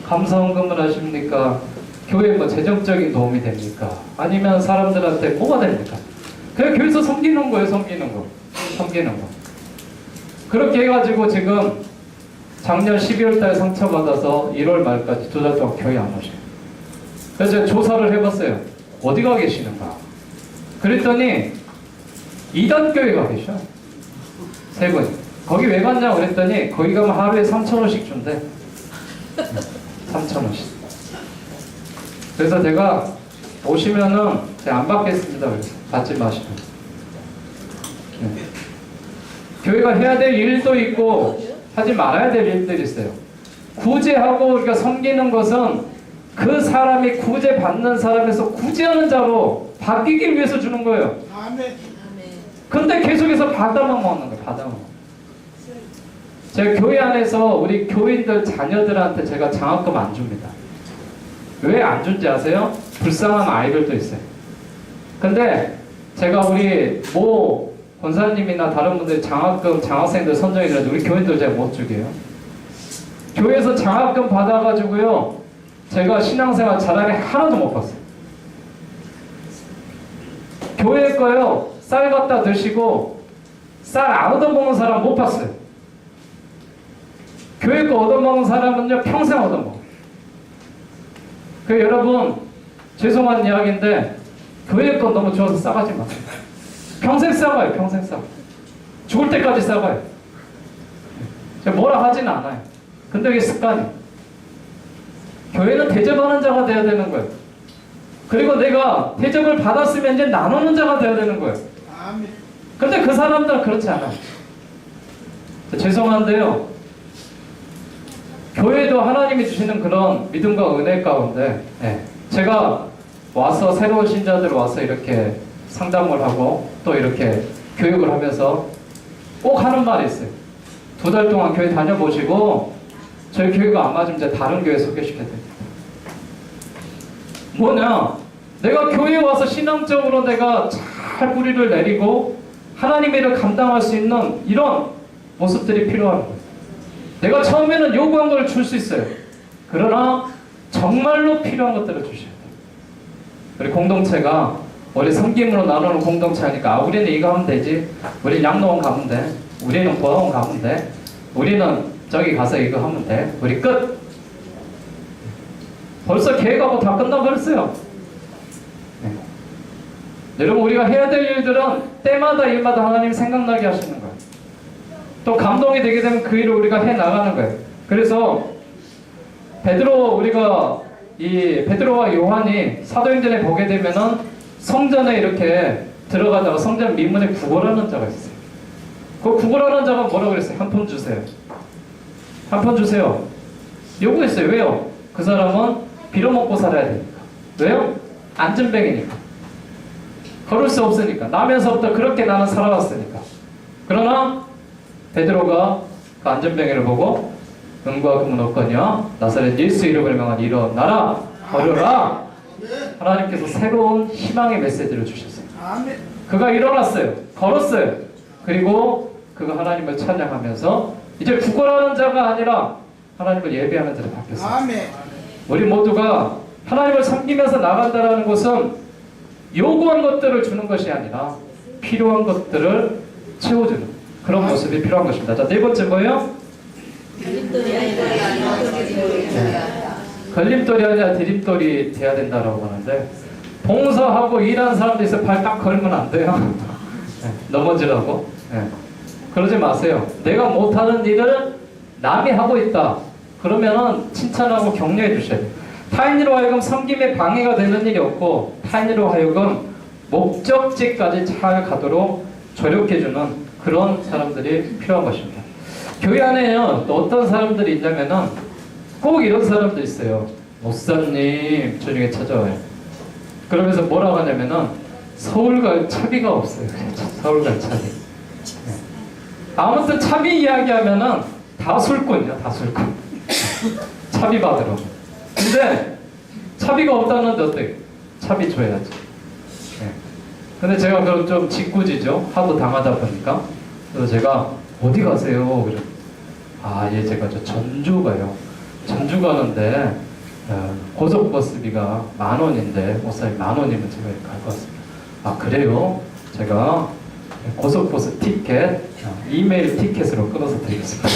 감사헌금을 하십니까? 교회에 뭐 재정적인 도움이 됩니까? 아니면 사람들한테 뭐가 됩니까? 그냥 교회에서 섬기는 거예요, 섬기는 거. 섬기는 거. 그렇게 해가지고 지금 작년 12월 달에 상처받아서 1월 말까지 2달 동안 교회 안 오셔요. 그래서 제가 조사를 해봤어요. 어디가 계시는가? 그랬더니 2단 교회 가 계셔. 3분. 거기 왜 갔냐고 그랬더니 거기 가면 하루에 3,000원씩 준대. 3,000원씩. 그래서 제가 오시면은 제가 안 받겠습니다. 그래서 받지 마시고. 네. 교회가 해야 될 일도 있고 하지 말아야 될 일들이 있어요. 구제하고 우리가 섬기는 것은 그 사람이 구제받는 사람에서 구제하는 자로 바뀌기 위해서 주는 거예요. 아멘. 근데 계속해서 받아만 먹는 거예요. 받아만. 제가 교회 안에서 우리 교인들 자녀들한테 제가 장학금 안 줍니다. 왜 안 준지 아세요? 불쌍한 아이들도 있어요. 근데 제가 우리 모 권사님이나 다른 분들이 장학금, 장학생들 선정해가지고 우리 교인들 제가 못 주게요. 교회에서 장학금 받아가지고요. 제가 신앙생활 잘하게 하나도 못 봤어요. 교회 거요. 쌀 갖다 드시고 쌀 안 얻어먹는 사람 못 봤어요. 교회 거 얻어먹는 사람은요. 평생 얻어먹어요. 그 여러분 죄송한 이야기인데 교회 거 너무 좋아서 싸가지 마세요. 평생 싸가요. 평생 싸가. 죽을 때까지 싸가요. 제가 뭐라 하진 않아요. 근데 이게 습관이. 교회는 대접하는 자가 돼야 되는 거예요. 그리고 내가 대접을 받았으면 이제 나누는 자가 돼야 되는 거예요. 아멘. 근데 그 사람들은 그렇지 않아요. 죄송한데요. 교회도 하나님이 주시는 그런 믿음과 은혜 가운데 제가 와서 새로운 신자들 와서 이렇게 상담을 하고 또 이렇게 교육을 하면서 꼭 하는 말이 있어요. 2달 동안 교회 다녀보시고 저희 교회가 안 맞으면 이제 다른 교회 소개시켜야 됩니다. 뭐냐? 내가 교회에 와서 신앙적으로 내가 잘 뿌리를 내리고 하나님의 일을 감당할 수 있는 이런 모습들이 필요한 거예요. 내가 처음에는 요구한 걸 줄 수 있어요. 그러나 정말로 필요한 것들을 주셔야 돼요. 우리 공동체가 우리 섬김으로 나누는 공동체 하니까 우리는 이거 하면 되지. 우리는 양로원 가면 돼. 우리는 보아원 가면 돼. 우리는 저기 가서 이거 하면 돼. 우리 끝. 벌써 계획하고 다 끝나버렸어요. 네. 여러분 우리가 해야 될 일들은 때마다 일마다 하나님 생각나게 하시는 거예요. 또 감동이 되게 되면 그 일을 우리가 해 나가는 거예요. 그래서 베드로와 요한이 사도행전에 보게 되면은 성전에 이렇게 들어가다가 성전 미문에 구걸하는 자가 있어요. 그 구걸하는 자가 뭐라고 그랬어요? 한 푼 주세요. 한 푼 주세요. 요구했어요. 왜요? 그 사람은 빌어먹고 살아야 되니까. 왜요? 안전뱅이니까. 걸을 수 없으니까. 나면서부터 그렇게 나는 살아왔으니까. 그러나 베드로가 그 안전뱅이를 보고 은과 금은 없거니와 나사렛 예수 이름을 명한 일어나라 걸으라. 하나님께서 새로운 희망의 메시지를 주셨어요. 그가 일어났어요. 걸었어요. 그리고 그가 하나님을 찬양하면서 이제 구걸하는 자가 아니라 하나님을 예배하는 자로 바뀌었어요. 우리 모두가 하나님을 섬기면서 나간다는 것은 요구한 것들을 주는 것이 아니라 필요한 것들을 채워주는 그런 모습이 필요한 것입니다. 자, 4번째 뭐예요? 걸림돌이 아니라 디딤돌이 돼야 된다라고 하는데 봉사하고 일하는 사람들 있어요. 발 딱 걸면 안 돼요. 넘어지라고. 그러지 마세요. 내가 못하는 일을 남이 하고 있다. 그러면은 칭찬하고 격려해 주셔야 돼요. 타인으로 하여금 섬김에 방해가 되는 일이 없고 타인으로 하여금 목적지까지 잘 가도록 조력해주는 그런 사람들이 필요한 것입니다. 교회 안에는 또 어떤 사람들이 있냐면은 꼭 이런 사람들 있어요. 목사님 저녁에 찾아와요. 그러면서 뭐라고 하냐면은 서울 갈 차비가 없어요. 서울 갈 차비. 아무튼 차비 이야기하면은 다 술꾼이야. 다 술꾼. 차비 받으러. 근데 차비가 없다는데 어때? 차비 줘야지. 네. 근데 제가 그럼 좀 짓궂이죠. 하도 당하다 보니까. 그래서 제가 어디 가세요? 그래. 아, 예, 제가 저 전주 가요. 전주 가는데 고속버스비가 10,000원인데 목사님 10,000원이면 제가 갈 것 같습니다. 아, 그래요? 제가 고속버스 티켓 이메일 티켓으로 끊어서 드리겠습니다.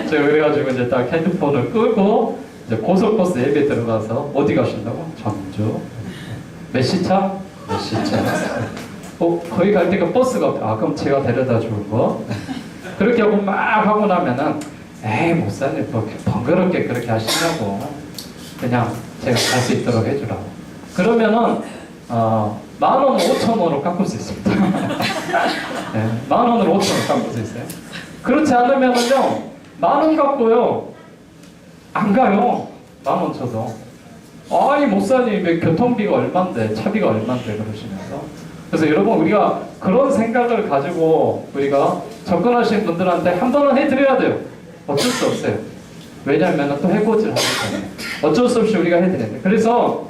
제가 그래가지고 이제 딱 핸드폰을 끄고 이제 고속버스 앱에 들어가서 어디 가신다고? 전주. 몇 시차? 몇 시차? 거기 갈 때가 버스가 없다. 아, 그럼 제가 데려다 줄 거. 그렇게 하고 막 하고 나면은 에이, 목사님 뭐 번거롭게 그렇게 하시냐고. 그냥 제가 갈 수 있도록 해주라고. 그러면은 10,000원, 5,000원으로 깎을 수 있습니다. 네, 10,000원으로 5,000원 깎을 수 있어요. 그렇지 않으면은요, 10,000원 갖고요, 안 가요. 10,000원 쳐도. 아니, 목사님, 교통비가 얼만데, 차비가 얼만데, 그러시면서. 그래서 여러분, 우리가 그런 생각을 가지고 우리가 접근하시는 분들한테 한 번은 해드려야 돼요. 어쩔 수 없어요. 왜냐하면 또 해코지를 하기 때문에. 어쩔 수 없이 우리가 해드려야 돼요. 그래서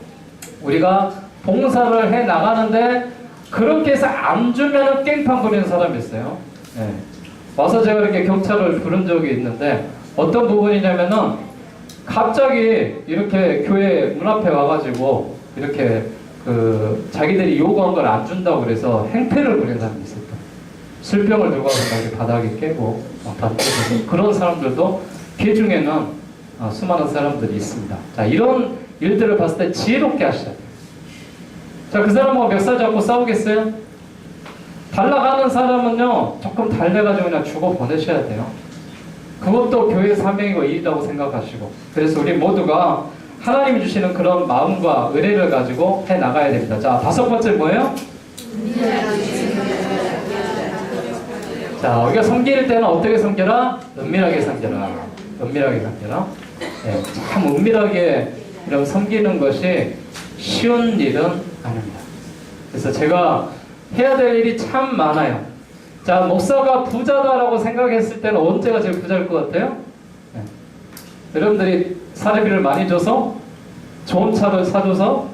우리가 봉사를 해 나가는데 그렇게 해서 안 주면은 깽판 부리는 사람이 있어요. 네. 와서 제가 이렇게 경찰을 부른 적이 있는데 어떤 부분이냐면은 갑자기 이렇게 교회 문 앞에 와가지고 이렇게 자기들이 요구한 걸 안 준다고 그래서 행패를 부리는 사람이 있었다. 술병을 들고 와서 이렇게 바닥에 깨고 그런 사람들도 그 중에는 수많은 사람들이 있습니다. 자, 이런 일들을 봤을 때 지혜롭게 하셔야 돼요. 자, 그 사람하고 멱살 잡고 싸우겠어요? 달라가는 사람은요, 조금 달래가지고 그냥 죽어 보내셔야 돼요. 그것도 교회 사명이고 일이라고 생각하시고. 그래서 우리 모두가 하나님이 주시는 그런 마음과 의뢰를 가지고 해 나가야 됩니다. 자, 5번째 뭐예요? 자, 우리가 섬길 때는 어떻게 섬겨라? 은밀하게 섬겨라. 은밀하게 섬겨라. 네, 참 은밀하게 이런 섬기는 것이 쉬운 일은 아닙니다. 그래서 제가 해야 될 일이 참 많아요. 자, 목사가 부자다라고 생각했을 때는 언제가 제일 부자일 것 같아요? 네. 여러분들이 사례비를 많이 줘서 좋은 차를 사줘서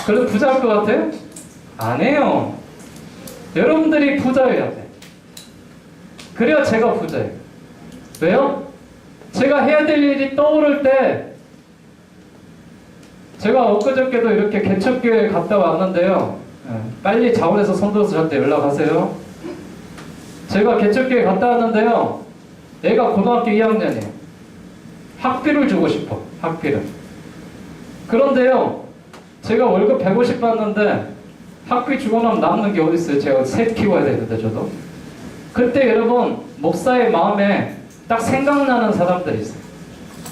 그래도 부자일 것 같아요? 아니에요. 여러분들이 부자여야 돼. 그래야 제가 부자예요. 왜요? 제가 해야 될 일이 떠오를 때 제가 엊그저께도 이렇게 개척교회에 갔다 왔는데요. 빨리 자원에서 손들어서 저한테 연락하세요. 제가 개척교회 갔다 왔는데요. 애가 고등학교 2학년이에요. 학비를 주고 싶어. 학비를. 그런데요. 제가 월급 150 받는데 학비 주고 나면 남는 게 어디 있어요. 제가 셋 키워야 되는데 저도. 그때 여러분 목사의 마음에 딱 생각나는 사람들이 있어요.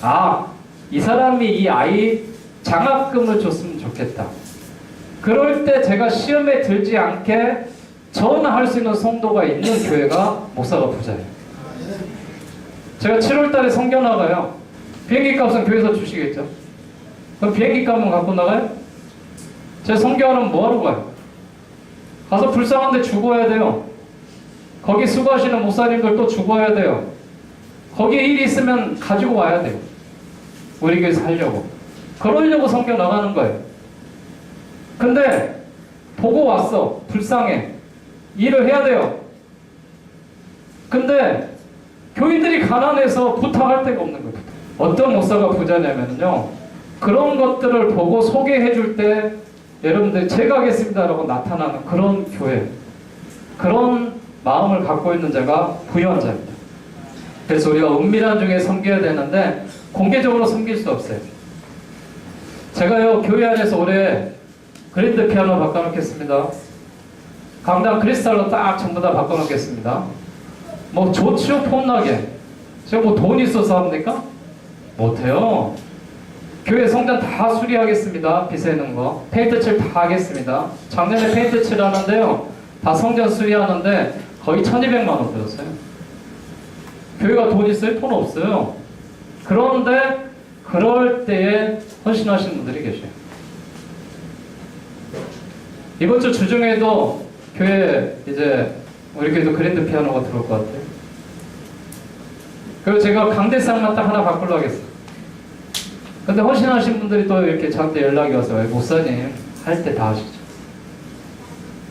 아, 이 사람이 이 아이 장학금을 줬으면 좋겠다. 그럴 때 제가 시험에 들지 않게 전화할 수 있는 성도가 있는 교회가 목사가 부자예요. 제가 7월 달에 성교 나가요. 비행기 값은 교회에서 주시겠죠. 그럼 비행기 값은 갖고 나가요? 제가 성교하면 뭐하러 가요? 가서 불쌍한데 죽어야 돼요. 거기 수고하시는 목사님들 또 죽어야 돼요. 거기에 일이 있으면 가지고 와야 돼요. 우리 교회에서 하려고. 그러려고 성교 나가는 거예요. 근데 보고 왔어. 불쌍해. 일을 해야 돼요. 근데 교인들이 가난해서 부탁할 데가 없는 거예요. 어떤 목사가 부자냐면요, 그런 것들을 보고 소개해 줄 때 여러분들 제가 하겠습니다라고 나타나는 그런 교회, 그런 마음을 갖고 있는 자가 부유한 자입니다. 그래서 우리가 은밀한 중에 섬겨야 되는데 공개적으로 섬길 수 없어요. 제가요, 교회 안에서 올해 그랜드 피아노 바꿔놓겠습니다. 강당 크리스탈로 딱 전부 다 바꿔놓겠습니다. 뭐 좋죠, 폼나게. 제가 뭐 돈 있어서 합니까? 못해요. 교회 성전 다 수리하겠습니다. 비세는 거. 페인트 칠 다 하겠습니다. 작년에 페인트 칠 하는데요, 다 성전 수리하는데 거의 1,200만 원 들었어요. 교회가 돈 있어요? 돈 없어요. 그런데 그럴 때에 헌신하시는 분들이 계셔요. 이번 주 주중에도 교회 이제 우리 교회도 그랜드 피아노가 들어올 것 같아요. 그리고 제가 강대상만 딱 하나 바꾸려고 하겠어요. 근데 헌신하신 분들이 또 이렇게 저한테 연락이 와서 목사님 할 때 다 하시죠.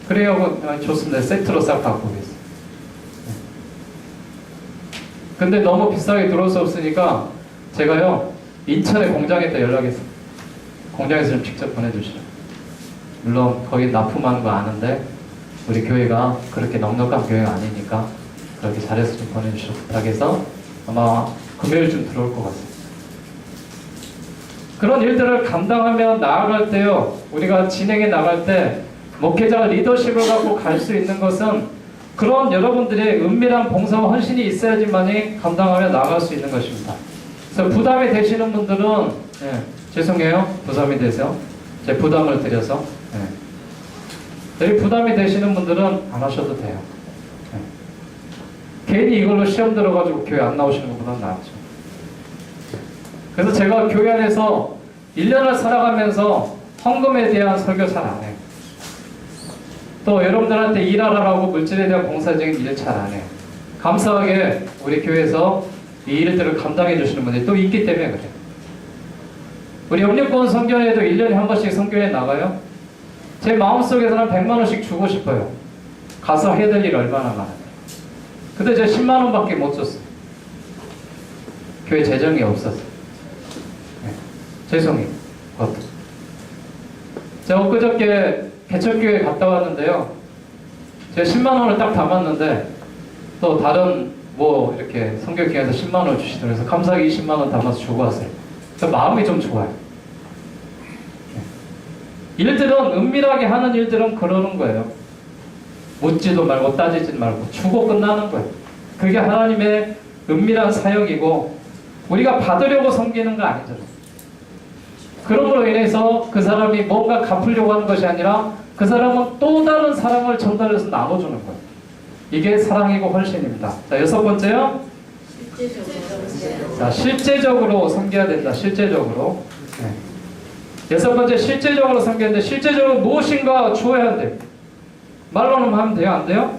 그래요. 좋습니다. 세트로 싹 바꾸고 있어요. 근데 너무 비싸게 들어올 수 없으니까 제가요 인천의 공장에다 연락했어요. 공장에서 좀 직접 보내주시라. 물론 거기 납품하는 거 아는데 우리 교회가 그렇게 넉넉한 교회가 아니니까 그렇게 잘해서 좀 보내주시라 부탁해서 아마 금요일쯤 들어올 것 같습니다. 그런 일들을 감당하며 나아갈 때요, 우리가 진행해 나갈 때 목회자가 리더십을 갖고 갈 수 있는 것은 그런 여러분들의 은밀한 봉사와 헌신이 있어야지만이 감당하며 나아갈 수 있는 것입니다. 그래서 부담이 되시는 분들은 죄송해요. 부담이 되세요. 제 부담을 드려서 여기 부담이 되시는 분들은 안 하셔도 돼요. 괜히 이걸로 시험 들어가지고 교회 안 나오시는 것보다는 낫죠. 그래서 제가 교회 안에서 1년을 살아가면서 헌금에 대한 설교 잘 안 해요. 또 여러분들한테 일하라고 물질에 대한 봉사적인 일을 잘 안 해요. 감사하게 우리 교회에서 이 일들을 감당해 주시는 분들이 또 있기 때문에 그래요. 우리 영육권 성교회도 1년에 한 번씩 성교회 나가요. 제 마음속에서는 100만 원씩 주고 싶어요. 가서 해야 될 일 얼마나 많아요. 근데 제가 10만 원밖에 못 줬어요. 교회 재정이 없었어요. 죄송해요. 제가 엊그저께 개척교회 갔다 왔는데요. 제가 10만 원을 딱 담았는데 또 다른 뭐 이렇게 선교기관에서 10만 원을 주시더라고요. 그래서 감사하게 20만 원 담아서 주고 왔어요. 마음이 좀 좋아요. 일들은 은밀하게 하는 일들은 그러는 거예요. 묻지도 말고 따지지 말고 주고 끝나는 거예요. 그게 하나님의 은밀한 사역이고 우리가 받으려고 섬기는 거 아니죠. 그럼으로 인해서 그 사람이 뭔가 갚으려고 하는 것이 아니라 그 사람은 또 다른 사랑을 전달해서 나눠주는 거예요. 이게 사랑이고 헌신입니다. 자, 6번째요. 자, 실제적으로 섬겨야 된다. 실제적으로. 6번째, 실제적으로 섬기는데 실제적으로 무엇인가 주어야 돼. 말로는 하면 돼요? 안 돼요?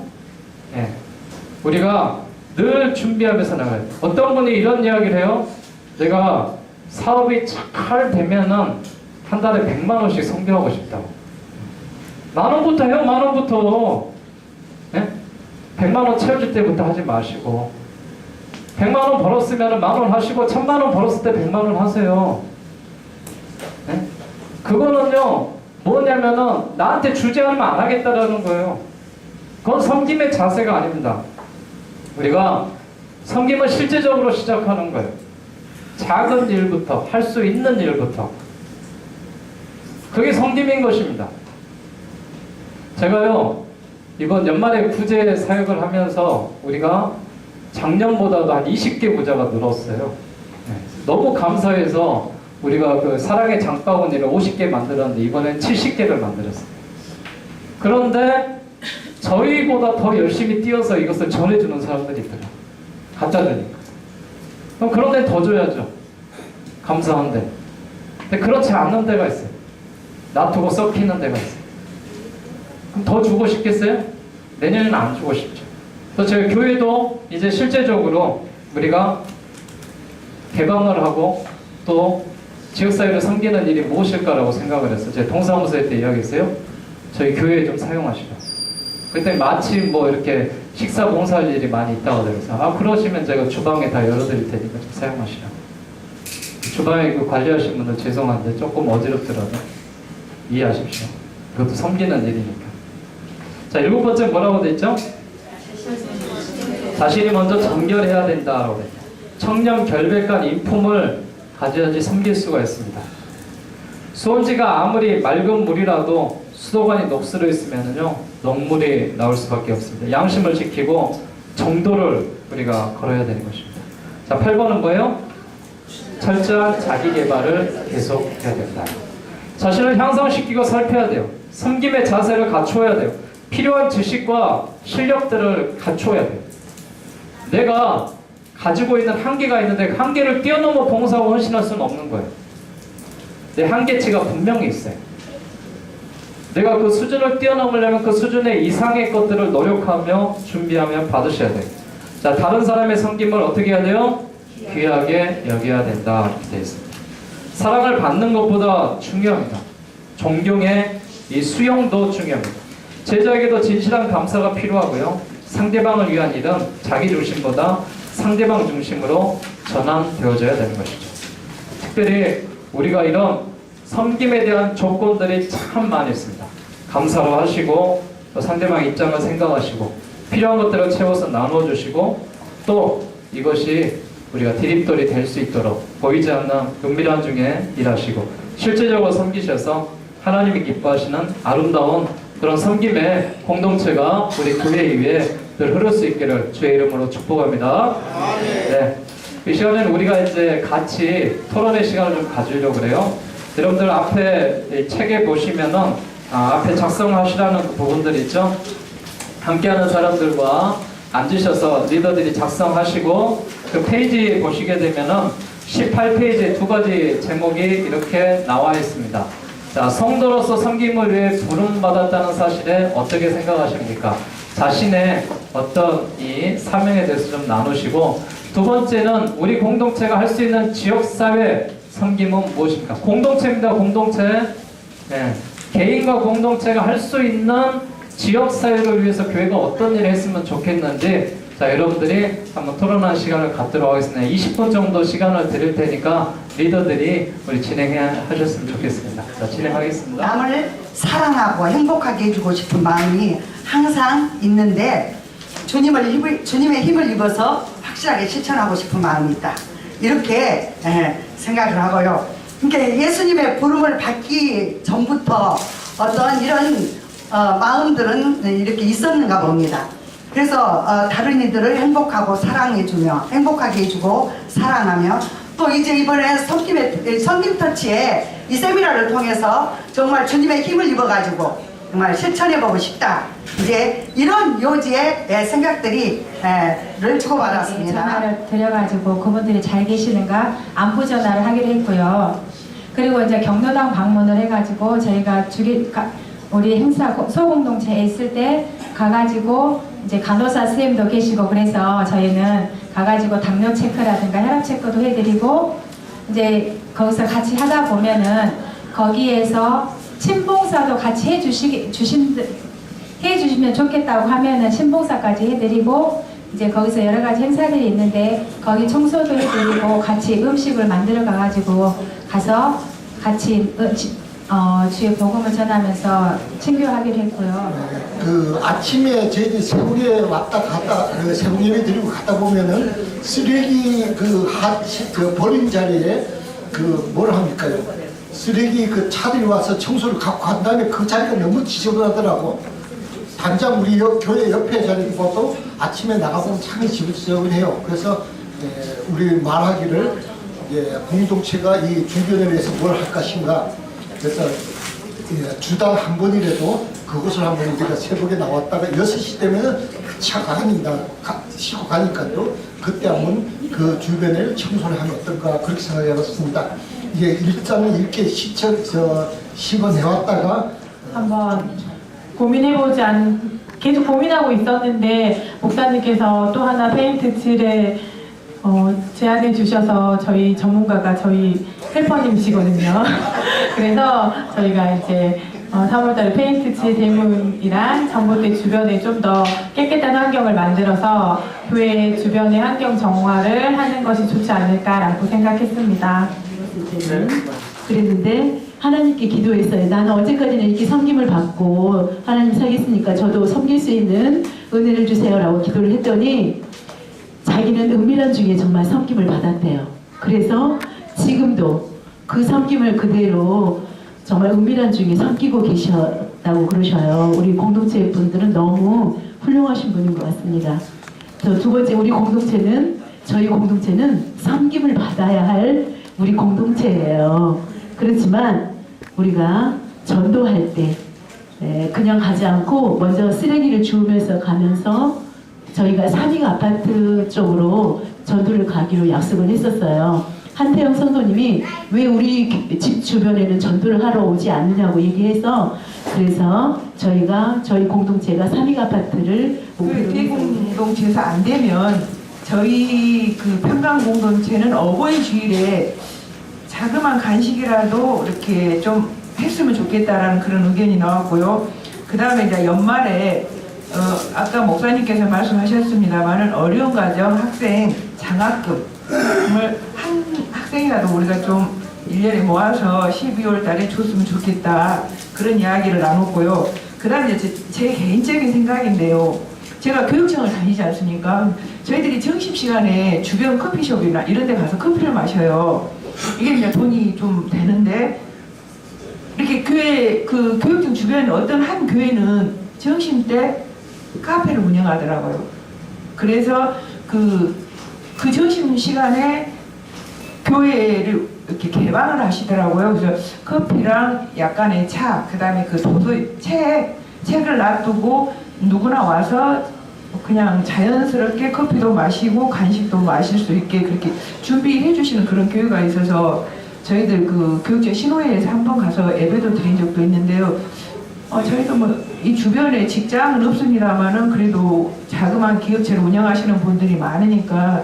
우리가 늘 준비하면서 나가요. 어떤 분이 이런 이야기를 해요. 내가 사업이 잘 되면은 한 달에 100만 원씩 성교하고 싶다고. 만 원부터 해요. 만 원부터. 100만 원 채워줄 때부터 하지 마시고 100만 원 벌었으면 만 원 하시고 1000만 원 벌었을 때 100만 원 하세요. 그거는요 뭐냐면은 나한테 주지 않으면 안 하겠다라는 거예요. 그건 섬김의 자세가 아닙니다. 우리가 섬김은 실제적으로 시작하는 거예요. 작은 일부터, 할 수 있는 일부터. 그게 섬김인 것입니다. 제가요 이번 연말에 구제 사역을 하면서 우리가 작년보다도 한 20개 구제가 늘었어요. 너무 감사해서 우리가 그 사랑의 장바구니를 50개 만들었는데 이번엔 70개를 만들었어요. 그런데 저희보다 더 열심히 뛰어서 이것을 전해주는 사람들이 있더라고요. 갖다 주니까. 그럼 그런 데는 더 줘야죠. 감사한데. 근데 그렇지 않는 데가 있어요. 놔두고 썩히는 데가 있어요. 그럼 더 주고 싶겠어요? 내년에는 안 주고 싶죠. 그래서 저희 교회도 이제 실제적으로 우리가 개방을 하고 또 지역사회를 섬기는 일이 무엇일까라고 생각을 했어요. 제가 동사무소에 때 이야기했어요. 저희 교회에 좀 사용하시라. 그때 마침 뭐 이렇게 식사 봉사할 일이 많이 있다고 그래서 그러시면 제가 주방에 다 열어드릴 테니까 좀 사용하시라. 주방에 그 관리하신 분들 죄송한데 조금 어지럽더라도 이해하십시오. 그것도 섬기는 일이니까. 자, 7번째 뭐라고 돼 있죠? 자신이 먼저 정결해야 된다라고 돼 있죠. 청렴 결백한 인품을 가져야지 섬길 수가 있습니다. 수온지가 아무리 맑은 물이라도 수도관이 녹슬어 있으면요 녹물이 나올 수밖에 없습니다. 양심을 지키고 정도를 우리가 걸어야 되는 것입니다. 자, 8번은 뭐예요? 철저한 자기 개발을 계속해야 된다. 자신을 향상시키고 살펴야 돼요. 섬김의 자세를 갖추어야 돼요. 필요한 지식과 실력들을 갖추어야 돼요. 내가 가지고 있는 한계가 있는데 한계를 뛰어넘어 봉사하고 헌신할 수는 없는 거예요. 내 한계치가 분명히 있어요. 내가 그 수준을 뛰어넘으려면 그 수준의 이상의 것들을 노력하며 준비하며 받으셔야 돼요. 자, 다른 사람의 섬김을 어떻게 해야 돼요? 귀하게 여겨야 된다. 이렇게 되어 있습니다. 사랑을 받는 것보다 중요합니다. 존경의 이 수용도 중요합니다. 제자에게도 진실한 감사가 필요하고요. 상대방을 위한 일은 자기 중심보다 상대방 중심으로 전환되어져야 되는 것이죠. 특별히 우리가 이런 섬김에 대한 조건들이 참 많이 있습니다. 감사로 하시고 또 상대방 입장을 생각하시고 필요한 것들을 채워서 나눠주시고 또 이것이 우리가 디립돌이 될 수 있도록 보이지 않는 은밀한 중에 일하시고 실제적으로 섬기셔서 하나님이 기뻐하시는 아름다운 그런 섬김의 공동체가 우리 교회 위에 늘 흐를 수 있기를 주의 이름으로 축복합니다. 네, 이 시간에는 우리가 이제 같이 토론의 시간을 좀 가지려고 그래요. 여러분들 앞에 이 책에 보시면은 앞에 작성하시라는 그 부분들 있죠. 함께하는 사람들과 앉으셔서 리더들이 작성하시고 그 페이지 보시게 되면은 18페이지에 두 가지 제목이 이렇게 나와 있습니다. 자, 성도로서 섬김을 위해 부름받았다는 사실에 어떻게 생각하십니까? 자신의 어떤 이 사명에 대해서 좀 나누시고, 두 번째는 우리 공동체가 할 수 있는 지역사회 섬김은 무엇입니까? 공동체입니다. 공동체. 네. 개인과 공동체가 할 수 있는 지역사회를 위해서 교회가 어떤 일을 했으면 좋겠는지, 자, 여러분들이 한번 토론하는 시간을 갖도록 하겠습니다. 20분 정도 시간을 드릴 테니까 리더들이 우리 진행하셨으면 좋겠습니다. 자, 진행하겠습니다. 남을 사랑하고 행복하게 해주고 싶은 마음이 항상 있는데 주님의 힘을 입어서 확실하게 실천하고 싶은 마음이 있다. 이렇게 생각을 하고요. 그러니까 예수님의 부름을 받기 전부터 어떤 이런 마음들은 이렇게 있었는가 봅니다. 그래서 다른 이들을 행복하고 사랑해주며 행복하게 해주고 사랑하며 또 이제 이번에 섬김 터치에 이 세미나를 통해서 정말 주님의 힘을 입어가지고 정말 실천해보고 싶다. 이제 이런 요지의 생각들이 를 주고받았습니다. 전화를 드려가지고 그분들이 잘 계시는가 안부 전화를 하기로 했고요. 그리고 이제 경로당 방문을 해가지고 저희가 우리 행사 소공동체에 있을 때 가가지고 이제 간호사 선생님도 계시고 그래서 저희는 가가지고 당뇨 체크라든가 혈압 체크도 해드리고 이제 거기서 같이 하다 보면은 거기에서 친봉사도 같이 해주시면 좋겠다고 하면은 친봉사까지 해드리고 이제 거기서 여러 가지 행사들이 있는데 거기 청소도 해드리고 같이 음식을 만들어 가가지고 가서 같이 주의 복음을 전하면서 친교하기로 했고요. 그 아침에 저희들이 새벽에 왔다 갔다 새벽 예배 드리고 갔다 보면은 쓰레기 그 버린 자리에 그 뭐라 합니까요? 쓰레기 그 차들이 와서 청소를 갖고 간 다음에 그 자리가 너무 지저분하더라고. 당장 우리 교회 옆에 자리보다 아침에 나가보면 참 지저분해요. 그래서 우리 말하기를 공동체가 이 주변에 대해서 뭘 할 것인가. 그래서 주당 한 번이라도 그것을 한번 우리가 새벽에 나왔다가 6시 되면 차가 쉬고 가니까요. 그때 한번 그 주변을 청소를 하면 어떨까 그렇게 생각해봤습니다. 이게 일장을 이렇게 시건해왔다가 한번 계속 고민하고 있었는데 목사님께서 또 하나 페인트 칠에 제안해 주셔서 저희 전문가가 저희 헬퍼님이시거든요. 그래서 저희가 이제 3월달에 페인트 칠 대문이랑 전봇대 주변에 좀 더 깨끗한 환경을 만들어서 교회 주변의 환경 정화를 하는 것이 좋지 않을까라고 생각했습니다. 그랬는데 하나님께 기도했어요. 나는 어제까지는 이렇게 섬김을 받고 하나님 서있으니까 저도 섬길 수 있는 은혜를 주세요라고 기도를 했더니 자기는 은밀한 중에 정말 섬김을 받았대요. 그래서 지금도 그 섬김을 그대로 정말 은밀한 중에 섬기고 계셨다고 그러셔요. 우리 공동체 분들은 너무 훌륭하신 분인 것 같습니다. 두 번째, 저희 공동체는 섬김을 받아야 할 우리 공동체예요. 그렇지만 우리가 전도할 때 그냥 가지 않고 먼저 쓰레기를 주우면서 가면서 저희가 삼익 아파트 쪽으로 전도를 가기로 약속을 했었어요. 한태영 선도님이 왜 우리 집 주변에는 전도를 하러 오지 않느냐고 얘기해서 그래서 저희 공동체가 삼익 아파트를 대공동체에서 안 되면 저희 그 평강 공동체는 어버이 주일에 자그마한 간식이라도 이렇게 좀 했으면 좋겠다라는 그런 의견이 나왔고요. 그 다음에 이제 연말에 아까 목사님께서 말씀하셨습니다만은 어려운 가정 학생 장학금을 한 학생이라도 우리가 좀 1년에 모아서 12월 달에 줬으면 좋겠다 그런 이야기를 나눴고요. 그 다음에 제 개인적인 생각인데요. 제가 교육청을 다니지 않습니까? 저희들이 점심시간에 주변 커피숍이나 이런 데 가서 커피를 마셔요. 이게 이제 돈이 좀 되는데 이렇게 교회 그 교육청 주변에 어떤 한 교회는 점심 때 카페를 운영하더라고요. 그래서 그 점심 시간에 교회를 이렇게 개방을 하시더라고요. 그래서 커피랑 약간의 차, 그 다음에 그 책을 놔두고 누구나 와서 그냥 자연스럽게 커피도 마시고 간식도 마실 수 있게 그렇게 준비해 주시는 그런 교회가 있어서 저희들 그 교육청 신호회에서 한번 가서 예배도 드린 적도 있는데요. 저희도 뭐 이 주변에 직장은 없습니다만은 그래도 자그마한 기업체를 운영하시는 분들이 많으니까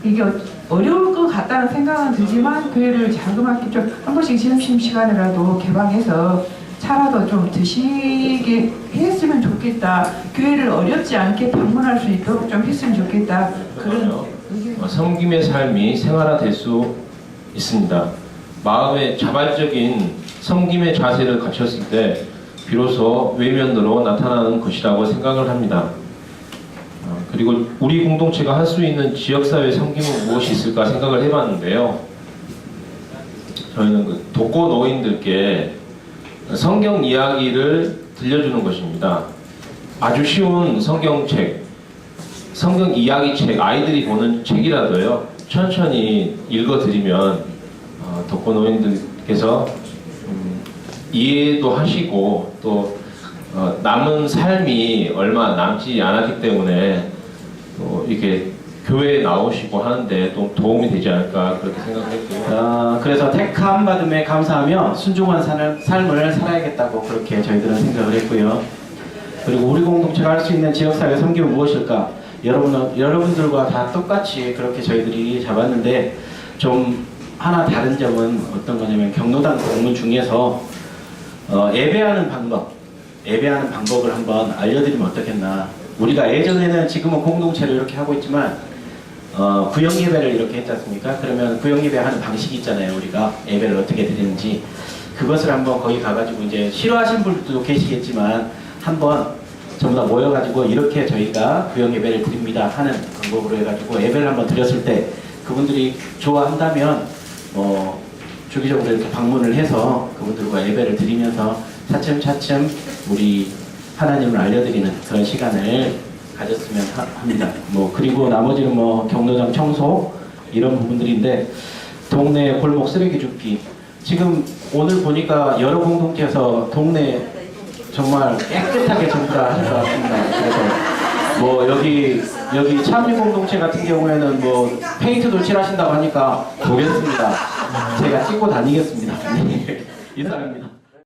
이게 어려울 것 같다는 생각은 들지만 교회를 자그맣게 좀 한 번씩 점심시간이라도 개방해서 차라도 좀 드시게 했으면 좋겠다. 교회를 어렵지 않게 방문할 수 있도록 좀 했으면 좋겠다. 그런 의견. 섬김의 삶이 생활화될 수 있습니다. 마음의 자발적인 섬김의 자세를 갖췄을 때 비로소 외면으로 나타나는 것이라고 생각을 합니다. 그리고 우리 공동체가 할 수 있는 지역사회 섬김은 무엇이 있을까 생각을 해봤는데요. 저희는 그 독거 노인들께 성경 이야기를 들려주는 것입니다. 아주 쉬운 성경책, 성경 이야기책, 아이들이 보는 책이라도요. 천천히 읽어드리면 독거 노인들께서 이해도 하시고 또 남은 삶이 얼마 남지 않았기 때문에 이렇게 교회에 나오시고 하는데 또 도움이 되지 않을까 그렇게 생각했고요. 그래서 택함 받음에 감사하며 순종한 삶을 살아야겠다고 그렇게 저희들은 생각을 했고요. 그리고 우리 공동체가 할 수 있는 지역사회 섬김은 무엇일까? 여러분들과 다 똑같이 그렇게 저희들이 잡았는데 좀 하나 다른 점은 어떤 거냐면 경로당 방문 중에서 예배하는 방법을 한번 알려드리면 어떻겠나. 우리가 예전에는 지금은 공동체를 이렇게 하고 있지만 구역 예배를 이렇게 했지 않습니까? 그러면 구역 예배 하는 방식이 있잖아요. 우리가 예배를 어떻게 드리는지 그것을 한번 거기 가가지고 이제 싫어하시는 분들도 계시겠지만 한번 전부 다 모여가지고 이렇게 저희가 구역 예배를 드립니다 하는 방법으로 해가지고 예배를 한번 드렸을 때 그분들이 좋아한다면 주기적으로 이렇게 방문을 해서 그분들과 예배를 드리면서 차츰차츰 우리 하나님을 알려드리는 그런 시간을 가졌으면 합니다. 그리고 나머지는 경로당 청소 이런 부분들인데 동네 골목 쓰레기 줍기 지금 오늘 보니까 여러 공동체에서 동네 정말 깨끗하게 전부 다 하실 것 같습니다. 그래서 여기 참여 공동체 같은 경우에는 페인트도 칠하신다고 하니까 보겠습니다. 제가 찍고 다니겠습니다. 이상입니다.